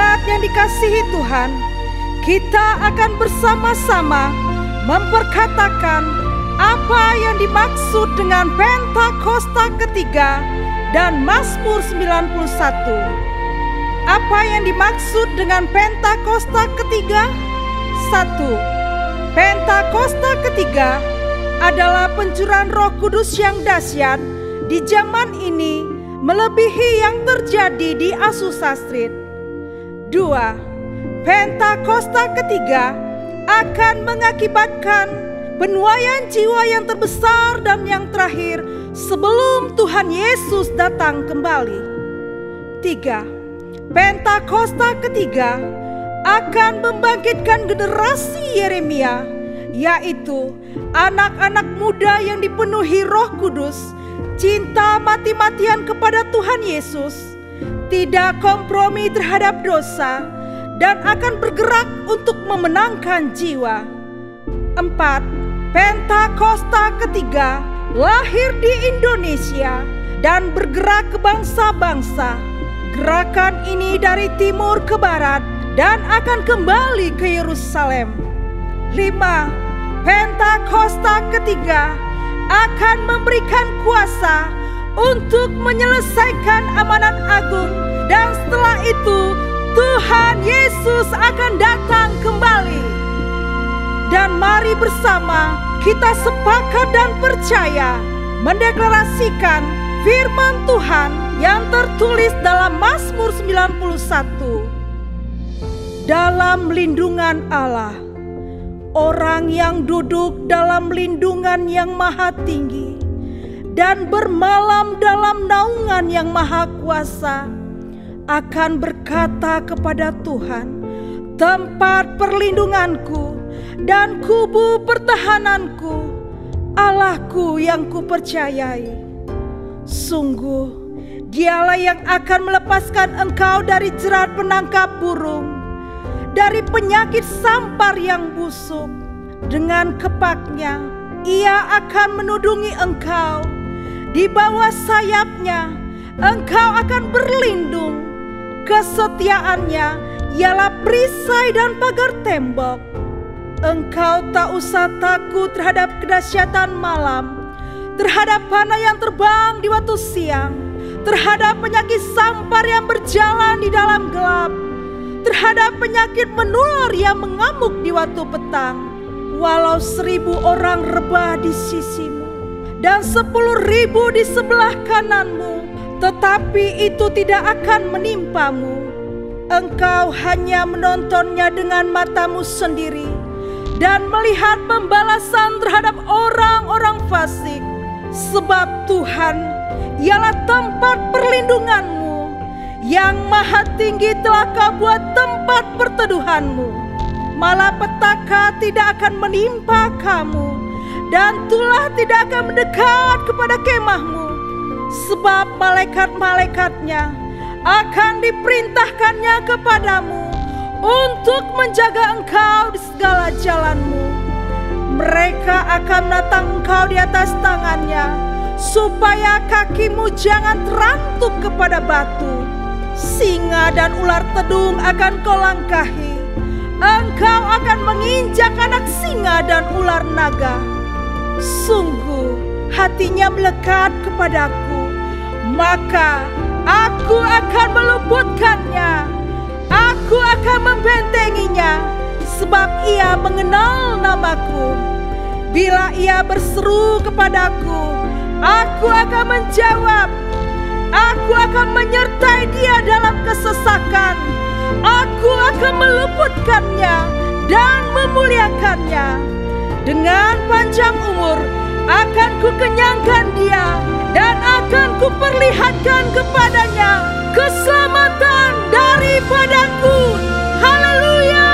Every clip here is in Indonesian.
jemaat yang dikasihi Tuhan, kita akan bersama-sama memperkatakan apa yang dimaksud dengan Pentakosta ketiga dan Mazmur 91. Apa yang dimaksud dengan Pentakosta ketiga? 1. Pentakosta ketiga adalah pencurahan Roh Kudus yang dahsyat di zaman ini, melebihi yang terjadi di Azusa Street. 2. Pentakosta ketiga akan mengakibatkan penuaian jiwa yang terbesar dan yang terakhir sebelum Tuhan Yesus datang kembali. 3. Pentakosta ketiga akan membangkitkan generasi Yeremia, yaitu anak-anak muda yang dipenuhi Roh Kudus, cinta mati-matian kepada Tuhan Yesus, tidak kompromi terhadap dosa, dan akan bergerak untuk memenangkan jiwa. 4. Pentakosta ketiga lahir di Indonesia dan bergerak ke bangsa-bangsa. Gerakan ini dari timur ke barat dan akan kembali ke Yerusalem. 5. Pentakosta ketiga akan memberikan kuasa untuk menyelesaikan amanat agung, dan setelah itu Tuhan Yesus akan datang kembali. Dan mari bersama kita sepakat dan percaya mendeklarasikan firman Tuhan yang tertulis dalam Mazmur 91. Dalam lindungan Allah, orang yang duduk dalam lindungan yang maha tinggi dan bermalam dalam naungan yang maha kuasa akan berkata kepada Tuhan, tempat perlindunganku dan kubu pertahananku, Allahku yang kupercayai. Sungguh, Dialah yang akan melepaskan engkau dari jerat penangkap burung, dari penyakit sampar yang busuk. Dengan kepaknya Ia akan menudungi engkau, di bawah sayapnya engkau akan berlindung. Kesetiaannya ialah perisai dan pagar tembok. Engkau tak usah takut terhadap kedahsyatan malam, terhadap panah yang terbang di waktu siang, terhadap penyakit sampar yang berjalan di dalam gelap, terhadap penyakit menular yang mengamuk di waktu petang. Walau 1000 orang rebah di sisimu dan 10.000 di sebelah kananmu, tetapi itu tidak akan menimpamu. Engkau hanya menontonnya dengan matamu sendiri dan melihat pembalasan terhadap orang-orang fasik. Sebab Tuhan ialah tempat perlindunganmu, yang maha tinggi telah kau buat tempat perteduhanmu. Malapetaka tidak akan menimpa kamu, dan tulah tidak akan mendekat kepada kemahmu. Sebab malaikat-malaikatnya akan diperintahkannya kepadamu untuk menjaga engkau di segala jalanmu. Mereka akan menatang engkau di atas tangannya, supaya kakimu jangan terantuk kepada batu. Singa dan ular tedung akan kau langkahi. Engkau akan menginjak anak singa dan ular naga. Sungguh hatinya melekat kepadaku, maka aku akan meluputkannya. Aku akan membentenginya, sebab ia mengenal namaku. Bila ia berseru kepadaku, aku akan menjawab. Aku akan menyertai dia dalam kesesakan. Aku akan meluputkannya dan memuliakannya. Dengan panjang umur akan kukenyangkan dia, dan akan kuperlihatkan kepadanya keselamatan daripadaku. Haleluya,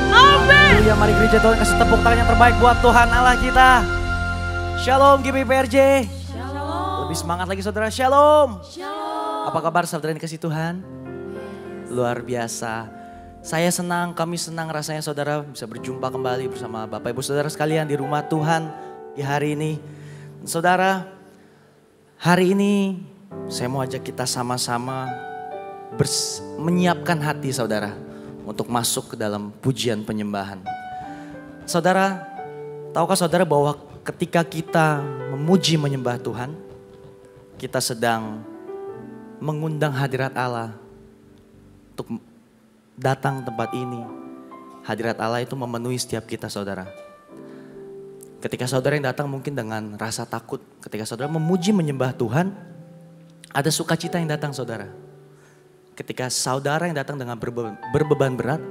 amin. Haleluya, mari gereja Tuhan kasih tepuk tangan yang terbaik buat Tuhan Allah kita. Shalom GBPRJ. Shalom. Lebih semangat lagi saudara, shalom. Shalom. Apa kabar saudara yang kasih Tuhan? Luar biasa. Saya senang, kami senang rasanya saudara bisa berjumpa kembali bersama Bapak Ibu Saudara sekalian di rumah Tuhan di hari ini. Saudara, hari ini saya mau ajak kita sama-sama menyiapkan hati saudara untuk masuk ke dalam pujian penyembahan. Saudara, tahukah saudara bahwa ketika kita memuji menyembah Tuhan, kita sedang mengundang hadirat Allah untuk datang tempat ini. Hadirat Allah itu memenuhi setiap kita saudara. Ketika saudara yang datang mungkin dengan rasa takut. Ketika saudara memuji menyembah Tuhan, ada sukacita yang datang saudara. Ketika saudara yang datang dengan berbeban berat,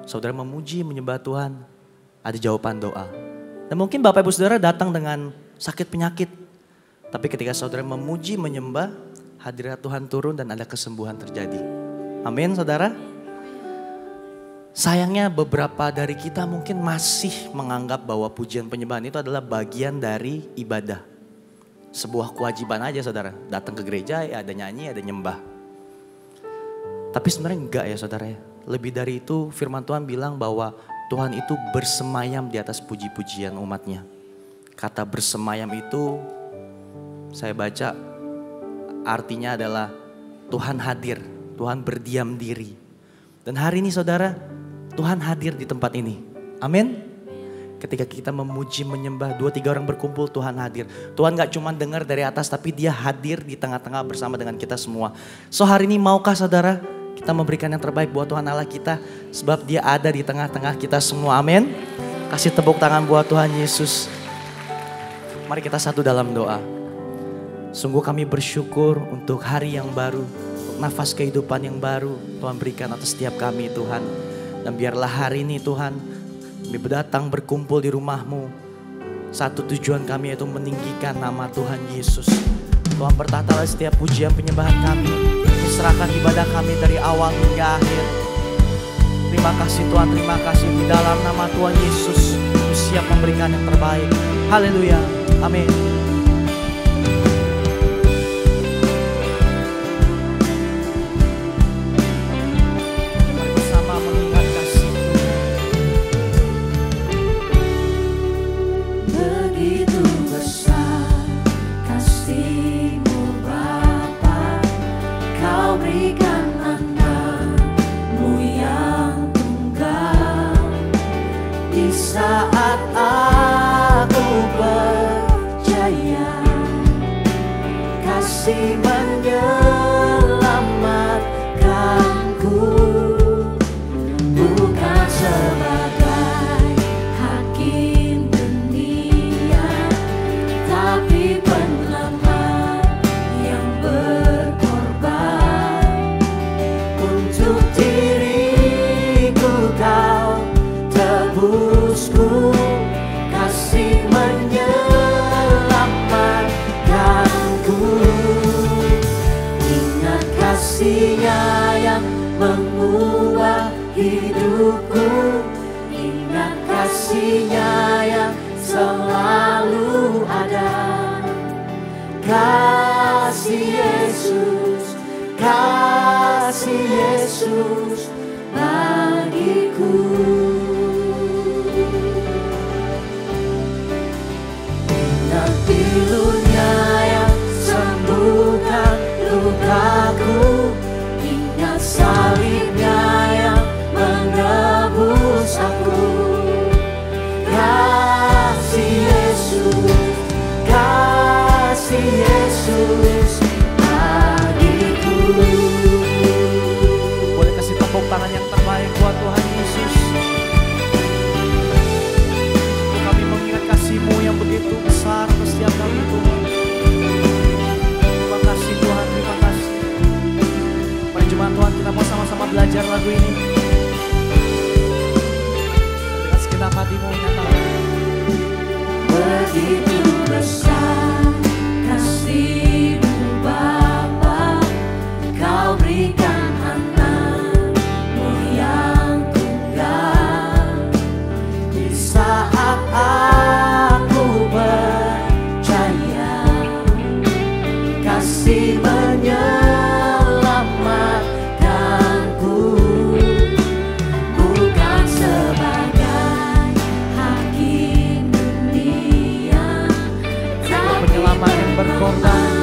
saudara memuji menyembah Tuhan, ada jawaban doa. Dan mungkin Bapak Ibu Saudara datang dengan sakit penyakit. Tapi ketika saudara memuji menyembah, hadirat Tuhan turun dan ada kesembuhan terjadi. Amin saudara. Sayangnya beberapa dari kita mungkin masih menganggap bahwa pujian penyembahan itu adalah bagian dari ibadah. Sebuah kewajiban aja saudara. Datang ke gereja ya ada nyanyi, ada nyembah. Tapi sebenarnya enggak ya saudara ya. Lebih dari itu firman Tuhan bilang bahwa Tuhan itu bersemayam di atas puji-pujian umatnya. Kata bersemayam itu saya baca artinya adalah Tuhan hadir, Tuhan berdiam diri. Dan hari ini saudara, Tuhan hadir di tempat ini. Amin. Ketika kita memuji menyembah 2-3 orang berkumpul, Tuhan hadir. Tuhan gak cuma dengar dari atas tapi dia hadir di tengah-tengah bersama dengan kita semua. So hari ini maukah saudara kita memberikan yang terbaik buat Tuhan Allah kita, sebab dia ada di tengah-tengah kita semua. Amin. Kasih tepuk tangan buat Tuhan Yesus. Mari kita satu dalam doa. Sungguh kami bersyukur untuk hari yang baru, untuk nafas kehidupan yang baru Tuhan berikan atas setiap kami Tuhan. Dan biarlah hari ini Tuhan, kami datang berkumpul di rumah-Mu. Satu tujuan kami yaitu meninggikan nama Tuhan Yesus. Tuhan bertatalah setiap pujian penyembahan kami. Serahkan ibadah kami dari awal hingga akhir. Terima kasih Tuhan, terima kasih di dalam nama Tuhan Yesus. Kami siap memberikan yang terbaik. Haleluya, amin. Mari bersama mengingat kasih-Mu. Begitu besar kasih-Mu Bapa, Kau berikan anak-Mu yang tunggal. Di saat aku percaya, kasih menyelamatkanku. Bukan sebagai hakim dunia, tapi penyelamat yang berkorban. Untuk diriku Kau tebusku, kasih menyelamatkanku. Ingat kasih-Nya yang mengubah hidupku. Ingat kasih-Nya yang selalu ada. Kasih Yesus, kasih Yesus bagiku. Ingat pilu-Nya yang sembuhkan lukaku. Ingat salib-Nya yang menebus aku. Kasih Yesus, kasih Yesus bagiku. Boleh kasih tepuk tangan yang terbaik buat Tuhan Yesus. Kami mengingat kasih-Mu yang begitu besar untuk setiap kami Tuhan. Terima kasih Tuhan, terima kasih. Mari jemaat Tuhan, kita mau sama-sama belajar lagu ini. Dengan segenap hati-Mu nyatakan. Begitu besar kasih-Mu Bapa, Kau berikan anak-Mu yang tunggal. Di saat aku percaya, kasih menyelamatkanku. Bukan sebagai hakim dunia, Penyelamat yang berkorban.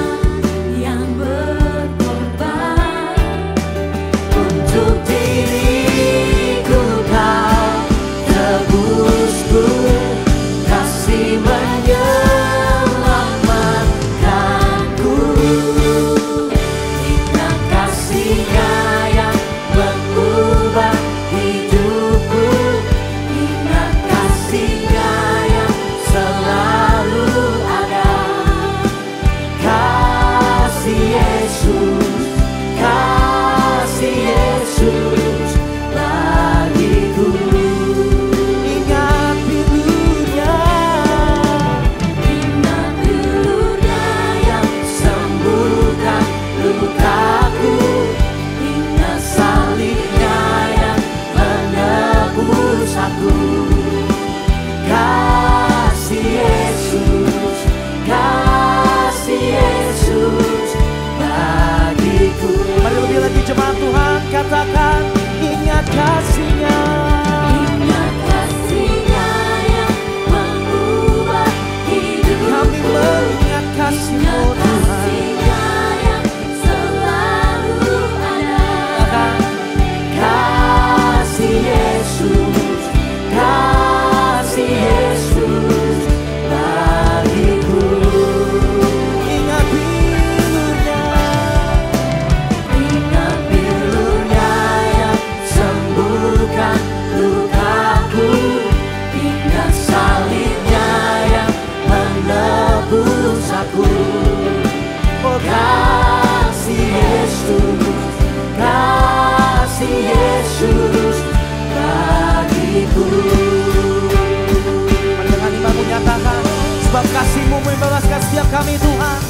kami Tuhan.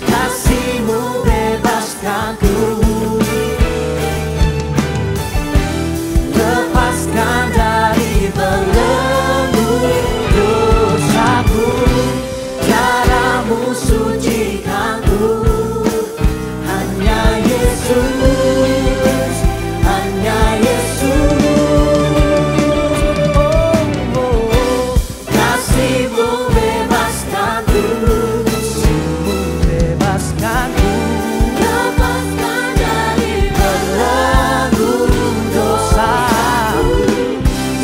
Kasih-Mu bebaskanku, lepaskan dari belenggu dosaku, cara-Mu sucikanku. Hanya Yesus, hanya Yesus. Kasih-Mu bebaskanku, Bebaskanku, lepaskan dari belenggu dosaku,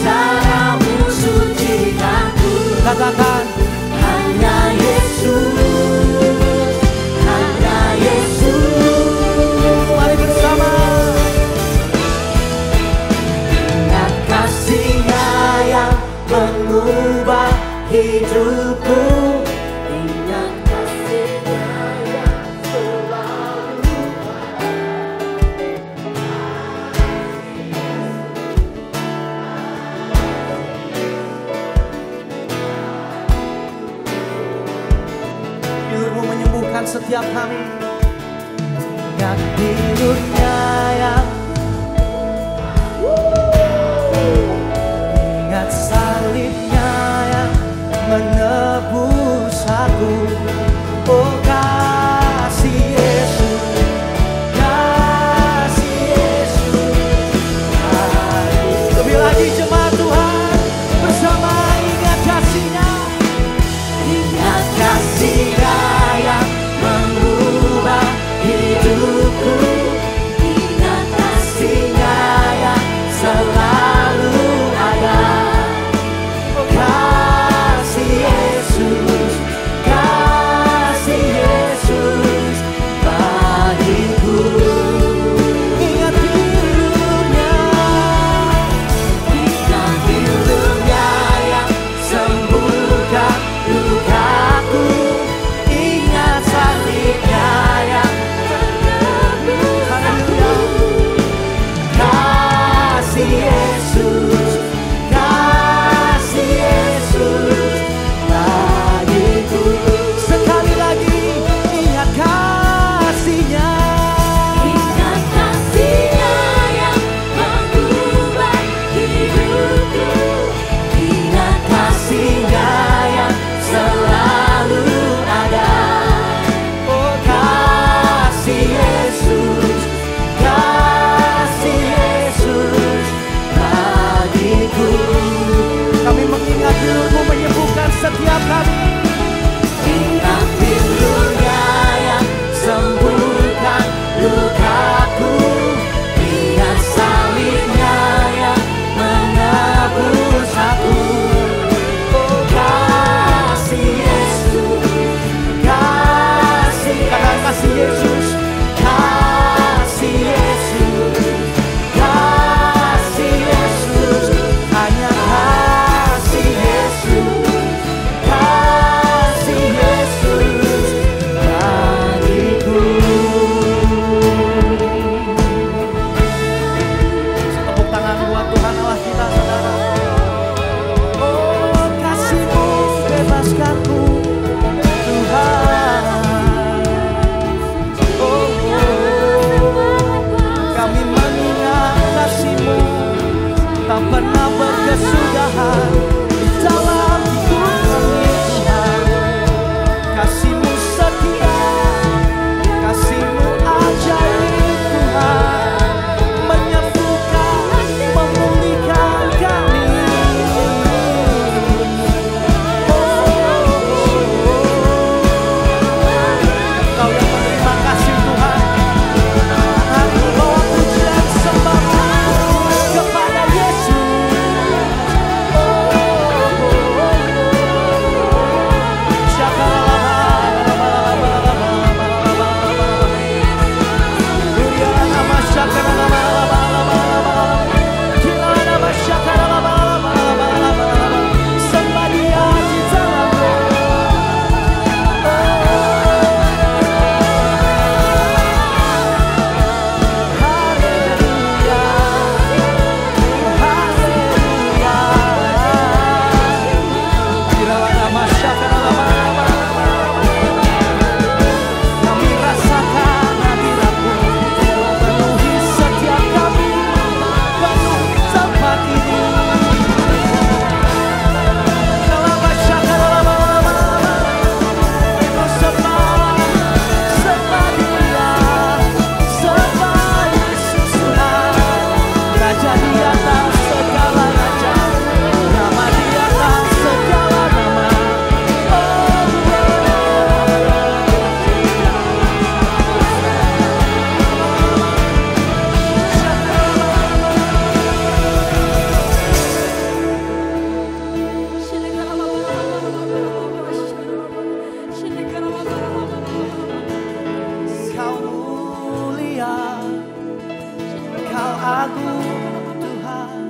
cara-Mu sucikanku. katakan Hanya Yesus, hanya Yesus. mari bersama. Ingat kasih-Nya yang mengubah hidupku. Ingat kasih-Nya yang selalu Pilur-Mu menyembuhkan setiap kami. Ingat pilur-Nya yang ingat salib-Nya yang menebus aku. Oh kasih Yesus, kasih Yesus. Lebih lagi jemaat Tuhan bersama, ingat kasih-Nya. ingat kasih-Nya yang mengubah hidupku. Ingat kasih-Nya yang selalu ada. Kasih Yesus, kasih Yesus bagiku. Ingat pilur-Nya, Ingat pilur-Nya yang sembuhkan lukaku. Ingat salib-Nya yang menebus aku. Kasih Yesus, kasih Yesus bagiku. sekali lagi ingat kasih-Nya. Ingat kasih-Nya yang mengubah hidupku. Ingat kasih-Nya yang selalu ada. Oh kasih Yesus, kasih Yesus bagiku. Kami mengingat pilur-Mu menyembuhkan setiap kami. Ingat pilur-Nya yang sembuhkan lukaku. Ingat salib-Nya yang menebus aku. Oh kasih Yesus, kasih Katakan kasih Yesus, kasih Yesus, kasih Yesus. Hanya kasih Yesus, kasih Yesus bagiku. tepuk tangan buat Tuhan Allah kita, saudara. Oh kasih-Mu bebaskanku Tuhan. Oh, kami mengingat kasih-Mu tak pernah berkesudahan di dalam hidup kami. Kasih-Mu setia, kasih-Mu ajaib Tuhan, menyembuhkan, memulihkan kami. Kau yang menerima kasih Tuhan, hari ini bawa pujian sembah kepada Yesus. agung Tuhan.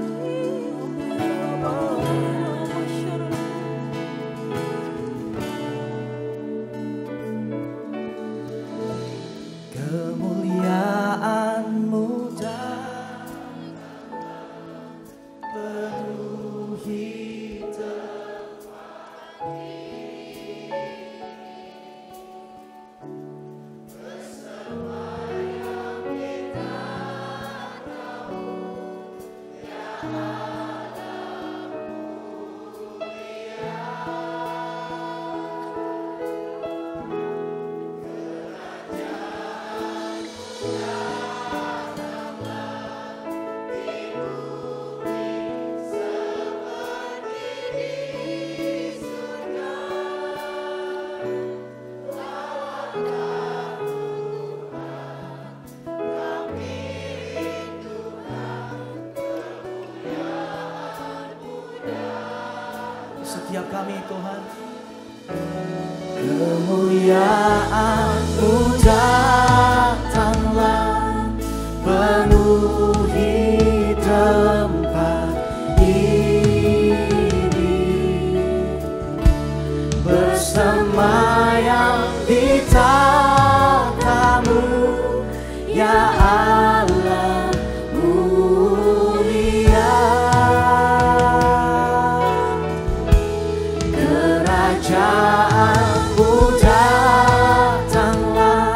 Kemuliaan-Mu penuhi tempat ini. Bersemayam di tanah-Mu, ya Allah mulia. Setiap kami Tuhan, kemuliaan-Mu datanglah penuhi tempat ini, bersemayam di tahta-Mu, ya Allah mulia. Kerajaan-Mu datanglah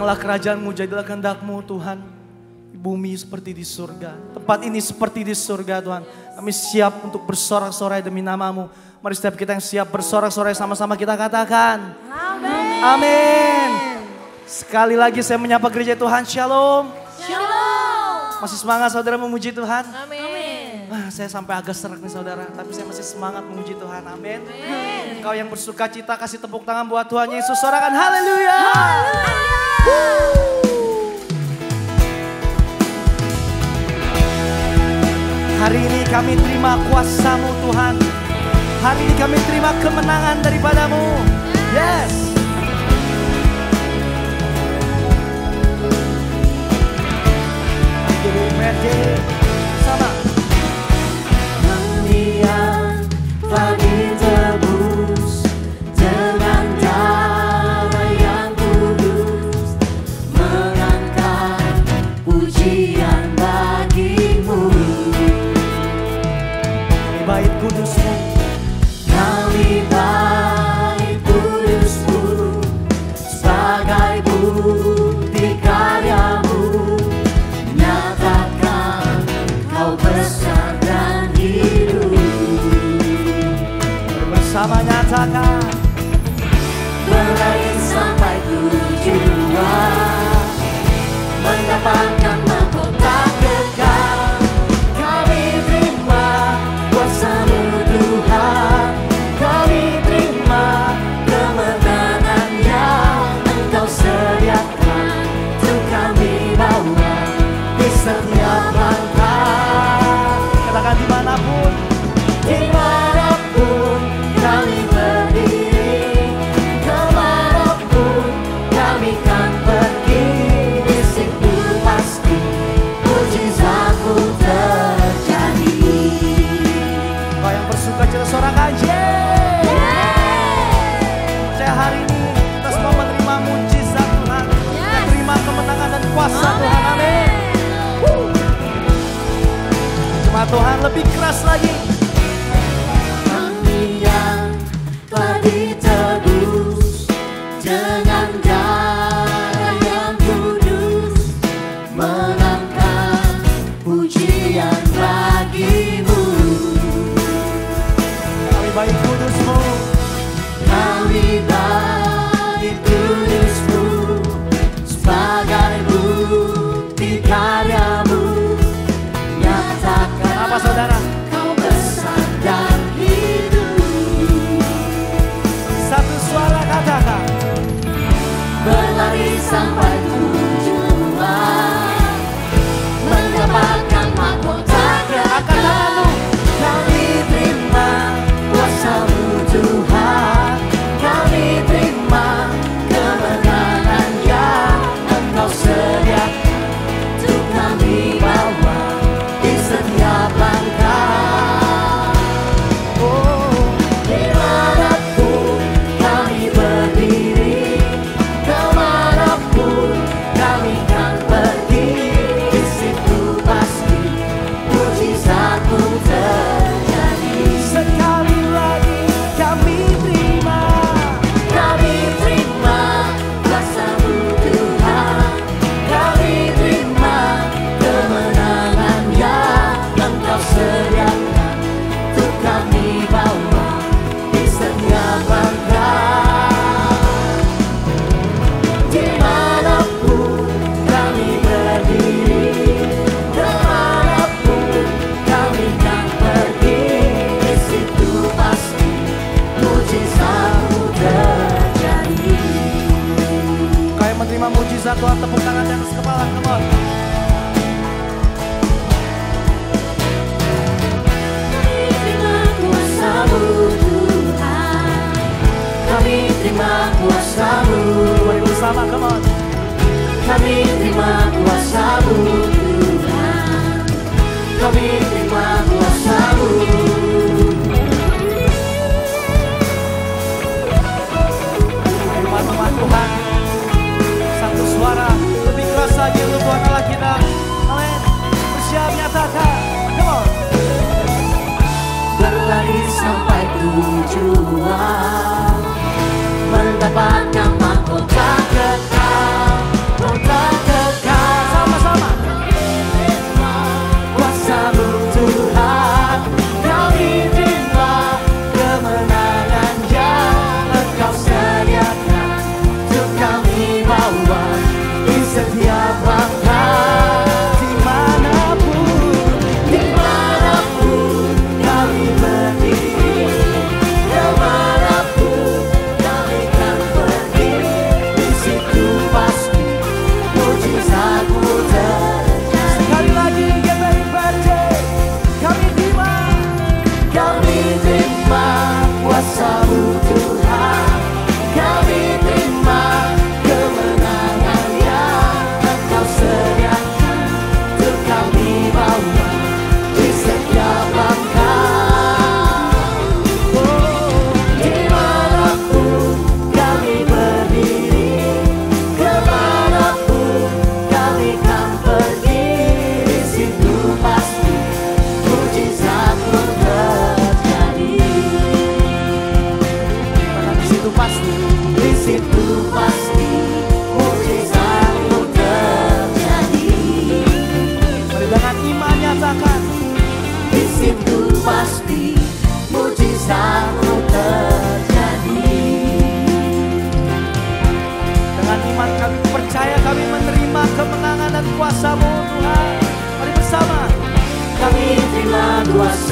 Datanglah kerajaan-Mu, jadilah kehendak-Mu Tuhan. Di bumi seperti di surga. Tempat ini seperti di surga Tuhan. Kami siap untuk bersorak-sorai demi nama-Mu. Mari setiap kita yang siap bersorak-sorai sama-sama kita katakan. Amin. Amin. Sekali lagi saya menyapa gereja Tuhan. Shalom. Shalom. Masih semangat saudara memuji Tuhan? Amin. Saya sampai agak serak nih saudara. Tapi saya masih semangat memuji Tuhan. Amin. Engkau yang bersuka cita kasih tepuk tangan buat Tuhan Yesus. Sorakan haleluya. Hari ini kami terima kuasa-Mu Tuhan. Hari ini kami terima kemenangan daripada-Mu. Yes. GBPRJ sama. Kami yang telah ditebus dengan darah yang kudus, mengangkat pujian bagi-Mu. Bait kudus-Mu, Kami bait kudus-Mu, sebagai bukti karya-Mu, nyatakan Kau besar dan hidup. bersama nyatakan. Berlari sampai tujuan, mendapatkan mahkota kekal. Kami terima kuasa-Mu Tuhan, kami terima kemenangan yang Engkau sediakan untuk kami bawa di setiap langkah. Katakan dimanapun. Dimanapun kami berdiri, kemanapun kami kan pergi, di situ pasti mujizat-Mu terjadi. Kau yang bersuka cita sorakan Saya hari ini kita semua menerima mujizat Tuhan. Kita terima kemenangan dan kuasa Tuhan. Amin. Cuma Tuhan lebih keras lagi. Kami yang telah ditebus dengan darah yang kudus, mengangkat pujian bagi-Mu. Kami baik kudus-Mu, Kami bait kudus-Mu, sebagai bukti karya-Mu, nyatakan apa saudara? Kau besar dan hidup. Satu suara katakan. Berlari sampai tujuan, mendapatkan mahkota Angkat kekal. tanganmu. Kami terima kuasa-Mu Tuhan, kami terima kemenangan yang Engkau sediakan untuk kami bawa di setiap langkah. Dimanapun kami berdiri, kemanapun kami kan pergi, di situ pasti mujizat-Mu terjadi. Sekali lagi kami terima. Kami terima kuasa-Mu Tuhan, kami terima kemenangan yang Engkau sediakan untuk kami bawa di setiap langkah. Dimanapun kami berdiri, kemanapun kami kan pergi, di situ pasti mujizat-Mu terjadi. Kau yang menerima mujizat Tuhan, tepuk tangan di atas kepala. Come on. Kami terima kuasa-Mu Tuhan, kami terima kuasa-Mu. Mari bersama, come on. Kami terima kuasa-Mu Tuhan, kami terima kuasa-Mu. Firman Tuhan. Satu suara lebih keras lagi untuk Tuhan Allah kita. Amin. Bersiap nyatakan. Come on. Berlari sampai tujuan, mendapatkan mahkota kekal.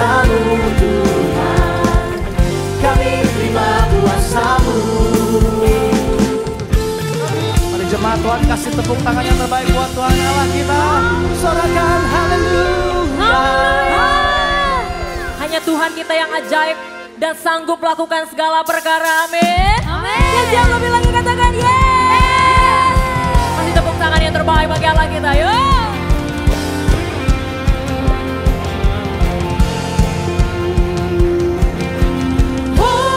kuasa-Mu Tuhan. Kami terima kuasa-Mu. Mari jemaat Tuhan kasih tepuk tangan yang terbaik buat Tuhan Allah kita. Sorakan haleluya. Hanya Tuhan kita yang ajaib dan sanggup melakukan segala perkara. Amin. Yang jauh lebih lagi katakan yes. Kasih tepuk tangan yang terbaik bagi Allah kita. Yuk. Oh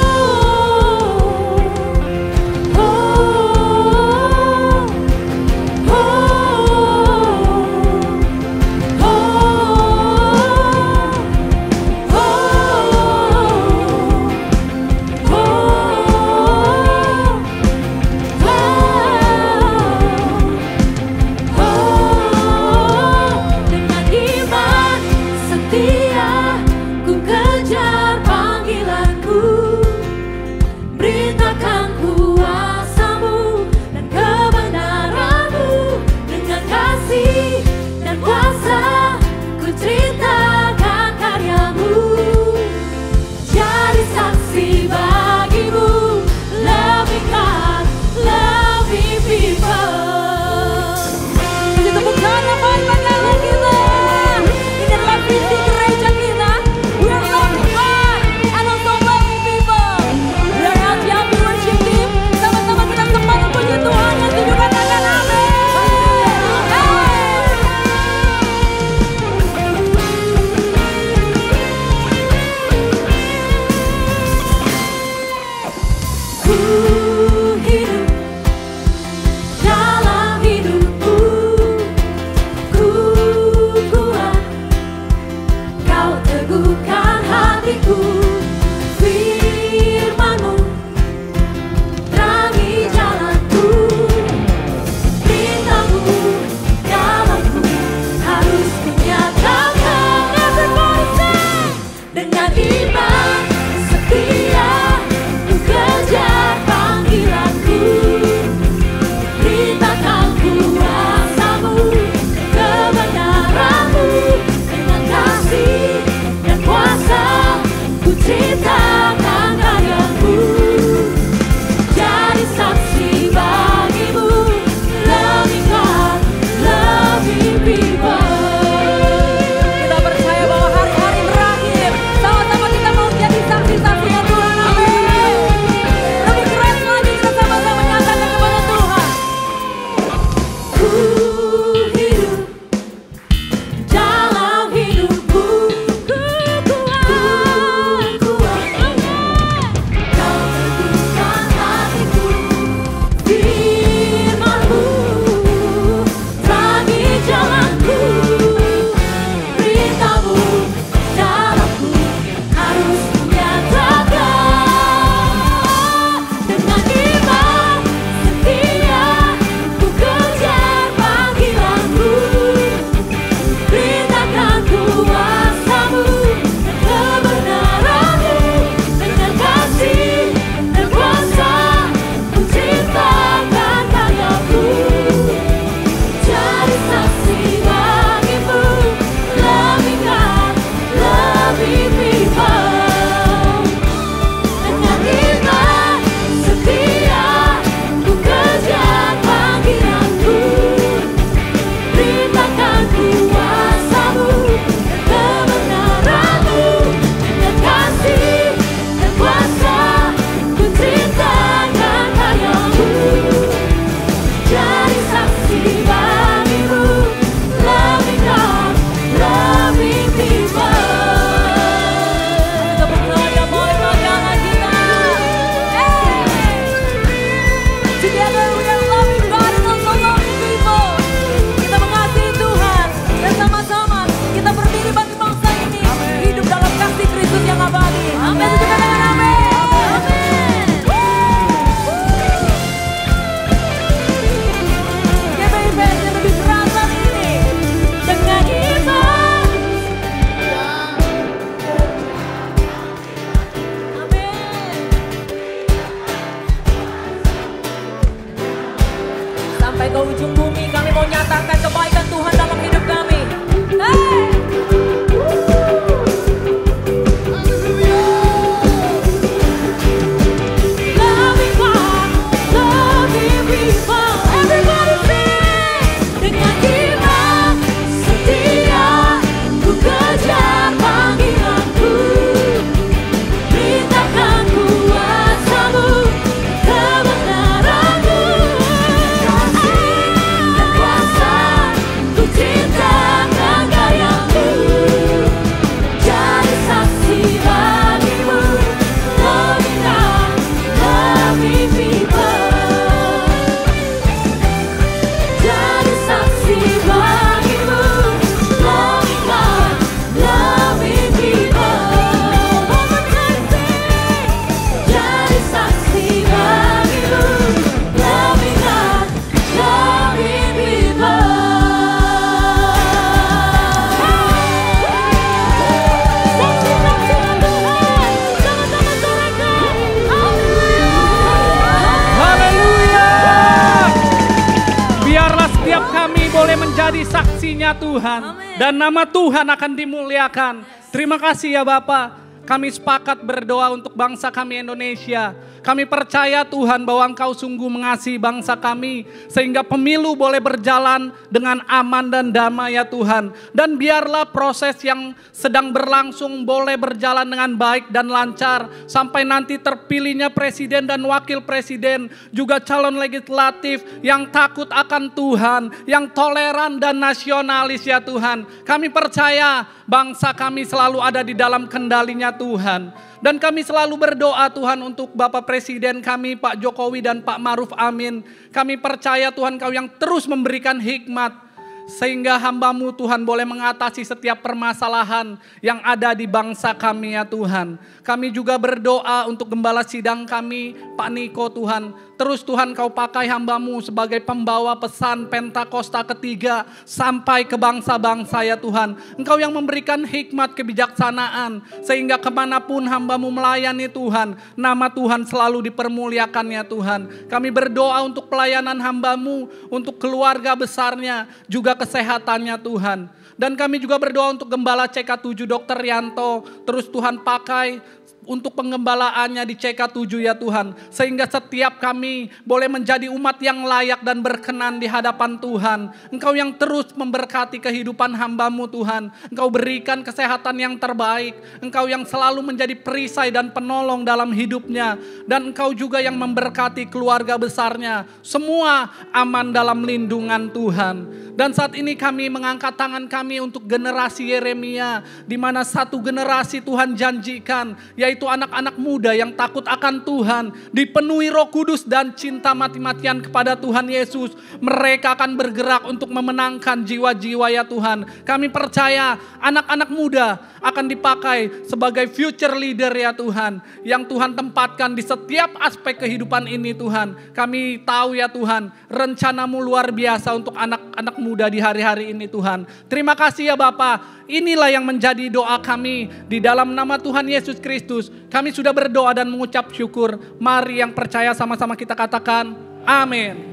Tuhan. Amin. Dan nama Tuhan akan dimuliakan. Terima kasih ya Bapak. Kami sepakat berdoa untuk bangsa kami Indonesia. Kami percaya Tuhan bahwa Engkau sungguh mengasihi bangsa kami. Sehingga pemilu boleh berjalan dengan aman dan damai ya Tuhan. Dan biarlah proses yang sedang berlangsung boleh berjalan dengan baik dan lancar. Sampai nanti terpilihnya presiden dan wakil presiden. Juga calon legislatif yang takut akan Tuhan. Yang toleran dan nasionalis ya Tuhan. Kami percaya bangsa kami selalu ada di dalam kendalinya Tuhan. Dan kami selalu berdoa Tuhan untuk Bapak Presiden kami Pak Jokowi dan Pak Maruf Amin. Kami percaya Tuhan Kau yang terus memberikan hikmat. Sehingga hamba-Mu Tuhan boleh mengatasi setiap permasalahan yang ada di bangsa kami ya Tuhan. Kami juga berdoa untuk gembala sidang kami Pak Niko Tuhan. Terus Tuhan Kau pakai hamba-Mu sebagai pembawa pesan Pentakosta ketiga sampai ke bangsa-bangsa ya Tuhan. Engkau yang memberikan hikmat kebijaksanaan. Sehingga kemanapun hamba-Mu melayani Tuhan, nama Tuhan selalu dipermuliakan ya Tuhan. Kami berdoa untuk pelayanan hamba-Mu, untuk keluarga besarnya, juga kesehatannya Tuhan. Dan kami juga berdoa untuk Gembala CK7 Dr. Yanto. Terus Tuhan pakai untuk penggembalaannya di CK7 ya Tuhan. Sehingga setiap kami boleh menjadi umat yang layak dan berkenan di hadapan Tuhan. Engkau yang terus memberkati kehidupan hamba-Mu Tuhan. Engkau berikan kesehatan yang terbaik. Engkau yang selalu menjadi perisai dan penolong dalam hidupnya. Dan Engkau juga yang memberkati keluarga besarnya. Semua aman dalam lindungan Tuhan. Dan saat ini kami mengangkat tangan kami untuk generasi Yeremia. Di mana satu generasi Tuhan janjikan, yaitu anak-anak muda yang takut akan Tuhan, dipenuhi Roh Kudus dan cinta mati-matian kepada Tuhan Yesus. Mereka akan bergerak untuk memenangkan jiwa-jiwa ya Tuhan. Kami percaya anak-anak muda akan dipakai sebagai future leader ya Tuhan. Yang Tuhan tempatkan di setiap aspek kehidupan ini Tuhan. Kami tahu ya Tuhan, rencana-Mu luar biasa untuk anak-anak muda di hari-hari ini Tuhan. Terima kasih ya Bapa. Inilah yang menjadi doa kami di dalam nama Tuhan Yesus Kristus. Kami sudah berdoa dan mengucap syukur. Mari yang percaya sama-sama kita katakan amin.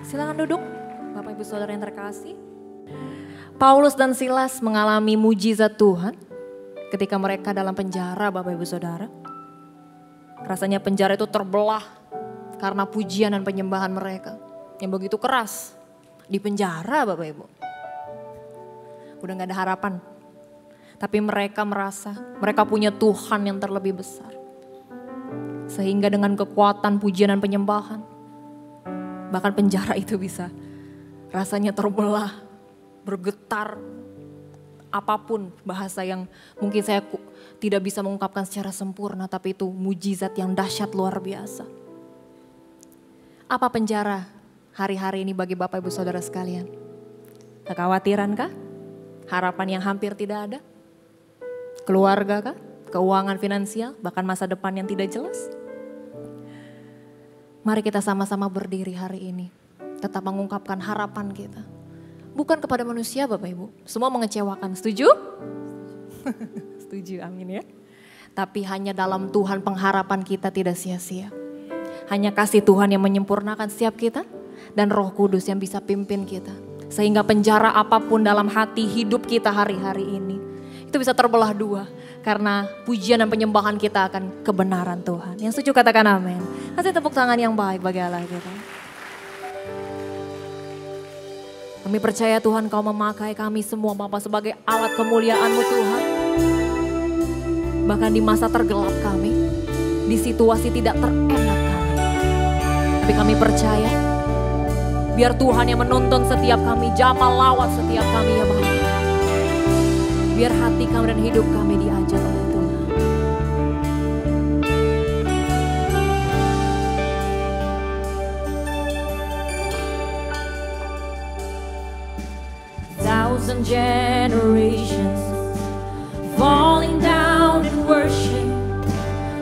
Silakan duduk Bapak Ibu Saudara yang terkasih. Paulus dan Silas mengalami mujizat Tuhan ketika mereka dalam penjara Bapak Ibu Saudara. Rasanya penjara itu terbelah karena pujian dan penyembahan mereka yang begitu keras. Di penjara Bapak Ibu. Udah gak ada harapan. Tapi mereka merasa mereka punya Tuhan yang terlebih besar. Sehingga dengan kekuatan pujian dan penyembahan, bahkan penjara itu bisa rasanya terbelah, bergetar. Apapun bahasa yang mungkin saya tidak bisa mengungkapkan secara sempurna, tapi itu mujizat yang dahsyat luar biasa. Apa penjara hari-hari ini bagi Bapak Ibu Saudara sekalian? Kekhawatiran kah? Harapan yang hampir tidak ada? Keluarga kah? Keuangan finansial? Bahkan masa depan yang tidak jelas? Mari kita sama-sama berdiri hari ini. Tetap mengungkapkan harapan kita. Bukan kepada manusia Bapak Ibu. Semua mengecewakan, setuju? Setuju, amin ya. Tapi hanya dalam Tuhan pengharapan kita tidak sia-sia. Hanya kasih Tuhan yang menyempurnakan setiap kita. Dan Roh Kudus yang bisa pimpin kita. Sehingga penjara apapun dalam hati hidup kita hari-hari ini, itu bisa terbelah dua. Karena pujian dan penyembahan kita akan kebenaran Tuhan. Yang setuju katakan amin. Kasih tepuk tangan yang baik bagi Allah kita. Kami percaya Tuhan Kau memakai kami semua Bapa sebagai alat kemuliaan-Mu Tuhan. Bahkan di masa tergelap kami, di situasi tidak terenak kami. Tapi kami percaya, biar Tuhan yang menuntun setiap kami, jamah lawat setiap kami ya Bapa. Biar hati kami dan hidup kami diajar oleh Tuhan. Thousand generations falling down in worship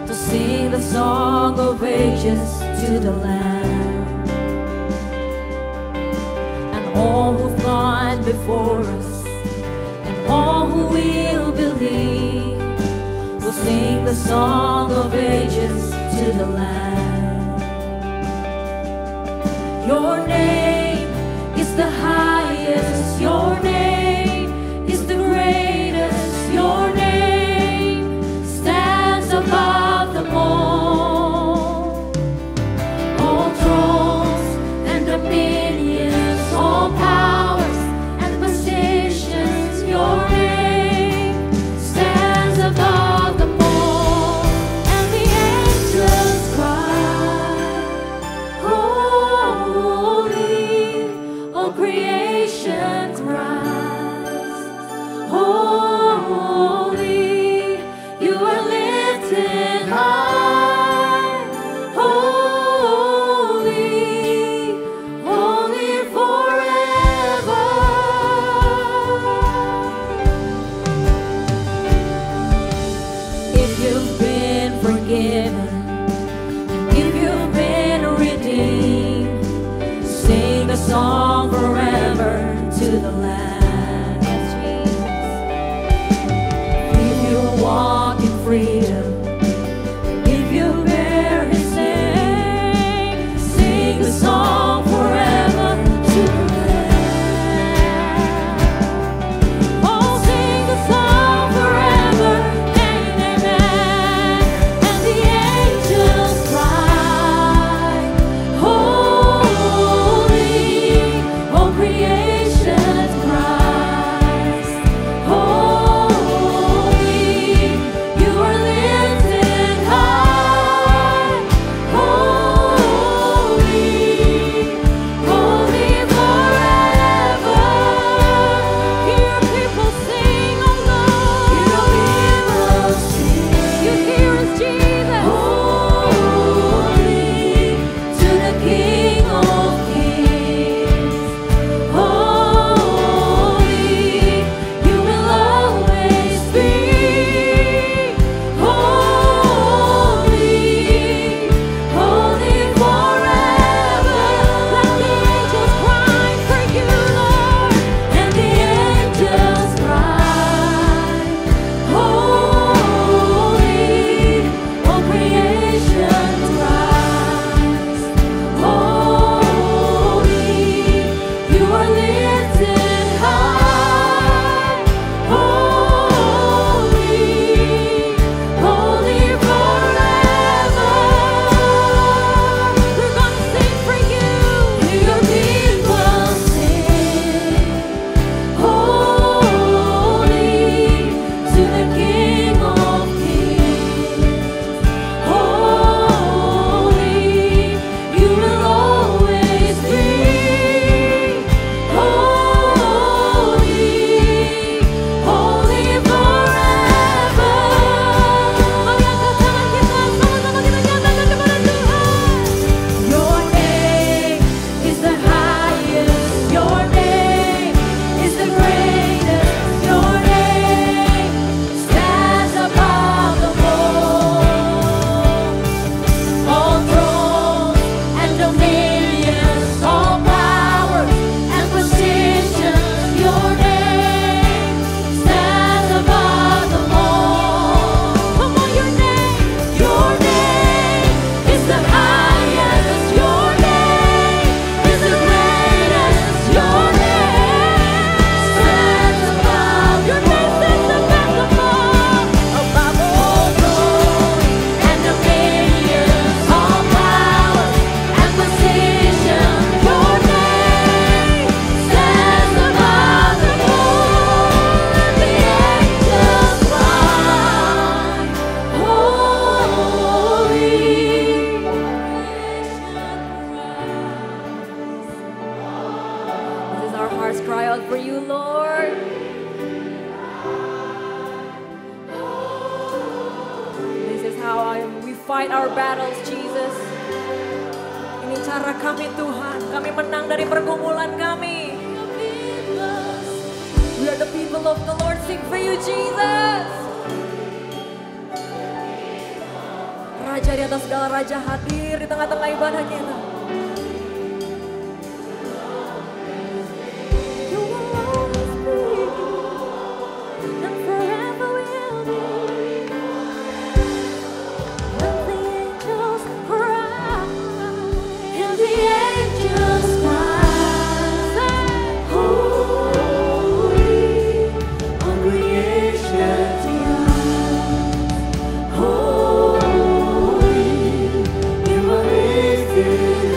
to sing the song of ages to the Lamb. All who've gone before us and all who will believe will sing the song of ages to the Lamb. Your name is the highest, your song forever to the land. If you walk in freedom, if you bear His name, sing the song forever to the land. Oh, sing the song forever, amen. And the angels cry, holy, all creation cries, holy, you are lifted high, holy, holy forever. Hear people sing, oh Lord. Hear people sing. You hear us, Jesus. Holy to the King of Kings. Holy, you will always be. Holy, holy forever. Let the angels cry for you, Lord. And the angels cry, holy, all creation cries, holy, you are lifted high, holy, holy forever. We're gonna sing for you. Your people sing, holy to the King of Kings. Holy, you will always be. Holy, holy forever. Angkat tangan kita, sama-sama kita nyatakan kepada Tuhan. Your name is the highest. Your name is the greatest. Your name stands above the all thrones and dominions, all powers and positions. Your name stands above them all. Come on, your name is the highest. Your name is the greatest. Your name stands above. Your name stands above them all. Above all thrones and dominions, all powers and positions. Your name stands above them all. And the angels cry, holy. This is our heart's cry out for you, Lord. This is how we fight our battles, Jesus. Ini cara kami, Tuhan. Kami menang dari pergumulan kami. We are the people of the Lord. Sing for you, Jesus. Raja di atas segala raja hadir di tengah-tengah ibadah kita. You will always be, and forever will be. And the angels cry, and the angels cry, holy, all creation cries, holy, you are lifted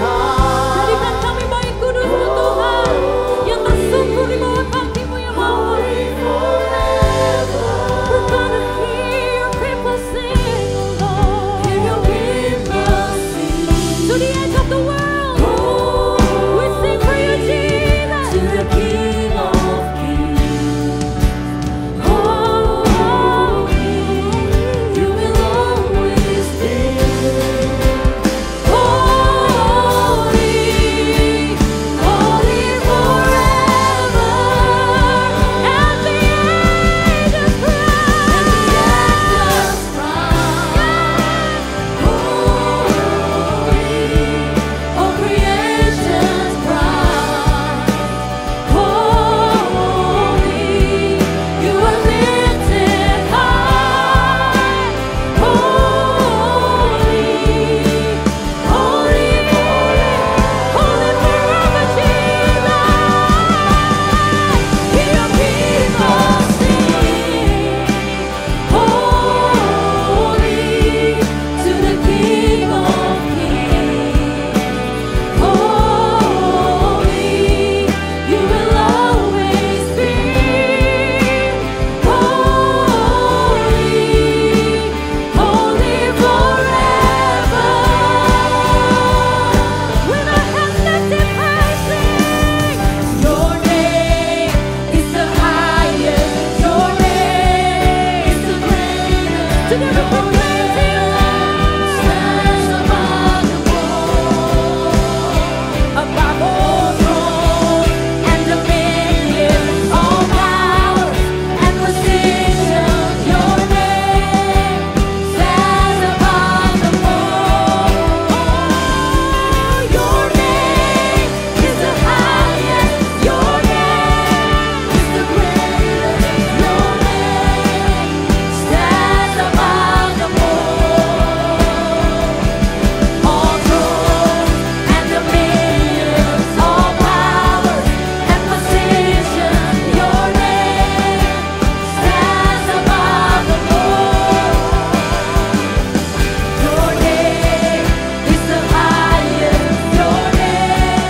Together we praise you, Lord. Stands above the world, above all thrones and dominions, all powers and positions. Your name stands above the world. Your name is the highest. Your name is the greatest. Your name stands above the world. All thrones and dominions, all powers and positions. Your name stands above the world. Your name is the highest. Your name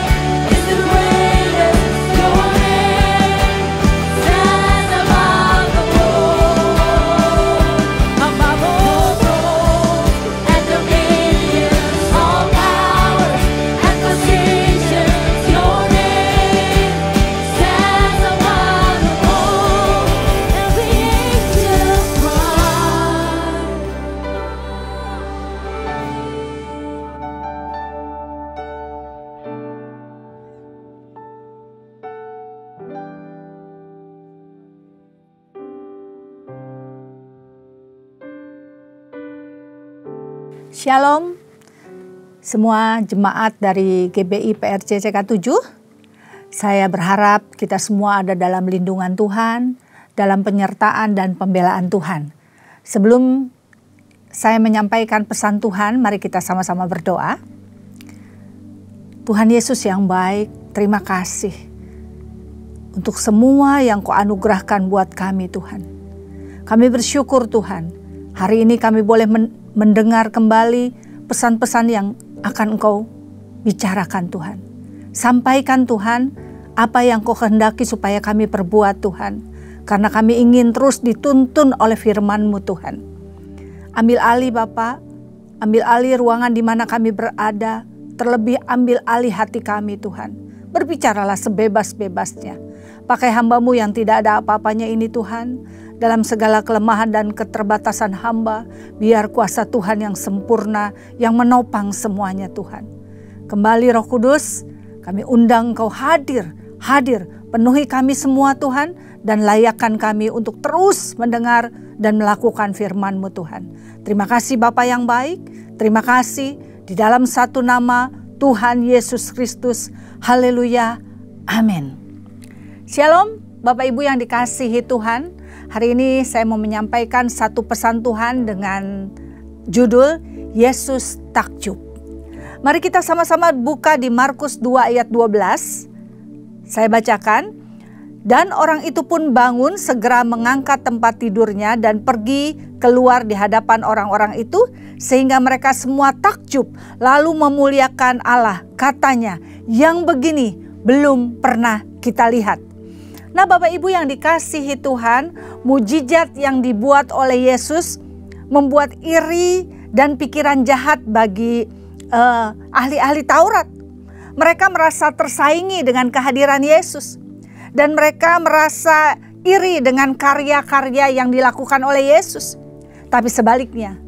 is the greatest. Your name stands above the world, above all thrones and dominions, all powers and positions. Your name stands above the world, and the angels cry. Shalom, semua jemaat dari GBI PRJ CK7. Saya berharap kita semua ada dalam lindungan Tuhan, dalam penyertaan dan pembelaan Tuhan. Sebelum saya menyampaikan pesan Tuhan, mari kita sama-sama berdoa. Tuhan Yesus yang baik, terima kasih untuk semua yang Kau anugerahkan buat kami Tuhan. Kami bersyukur Tuhan, hari ini kami boleh mendengar kembali pesan-pesan yang akan Engkau bicarakan Tuhan. Sampaikan Tuhan apa yang Kau kehendaki supaya kami perbuat Tuhan. Karena kami ingin terus dituntun oleh firman-Mu Tuhan. Ambil alih Bapa, ambil alih ruangan di mana kami berada. Terlebih ambil alih hati kami Tuhan. Berbicaralah sebebas-bebasnya. Pakai hamba-Mu yang tidak ada apa-apanya ini Tuhan. Dalam segala kelemahan dan keterbatasan hamba, biar kuasa Tuhan yang sempurna, yang menopang semuanya Tuhan. Kembali Roh Kudus, kami undang Engkau hadir, penuhi kami semua Tuhan, dan layakkan kami untuk terus mendengar dan melakukan firman-Mu Tuhan. Terima kasih Bapa yang baik, terima kasih di dalam satu nama Tuhan Yesus Kristus. Haleluya, amin. Shalom Bapak Ibu yang dikasihi Tuhan. Hari ini saya mau menyampaikan satu pesan Tuhan dengan judul Yesus Takjub. Mari kita sama-sama buka di Markus 2 ayat 12. Saya bacakan. Dan orang itu pun bangun segera mengangkat tempat tidurnya dan pergi keluar di hadapan orang-orang itu sehingga mereka semua takjub lalu memuliakan Allah. Katanya, yang begini belum pernah kita lihat. Nah Bapak Ibu yang dikasihi Tuhan, mujizat yang dibuat oleh Yesus membuat iri dan pikiran jahat bagi ahli-ahli Taurat. Mereka merasa tersaingi dengan kehadiran Yesus. Dan mereka merasa iri dengan karya-karya yang dilakukan oleh Yesus. Tapi sebaliknya,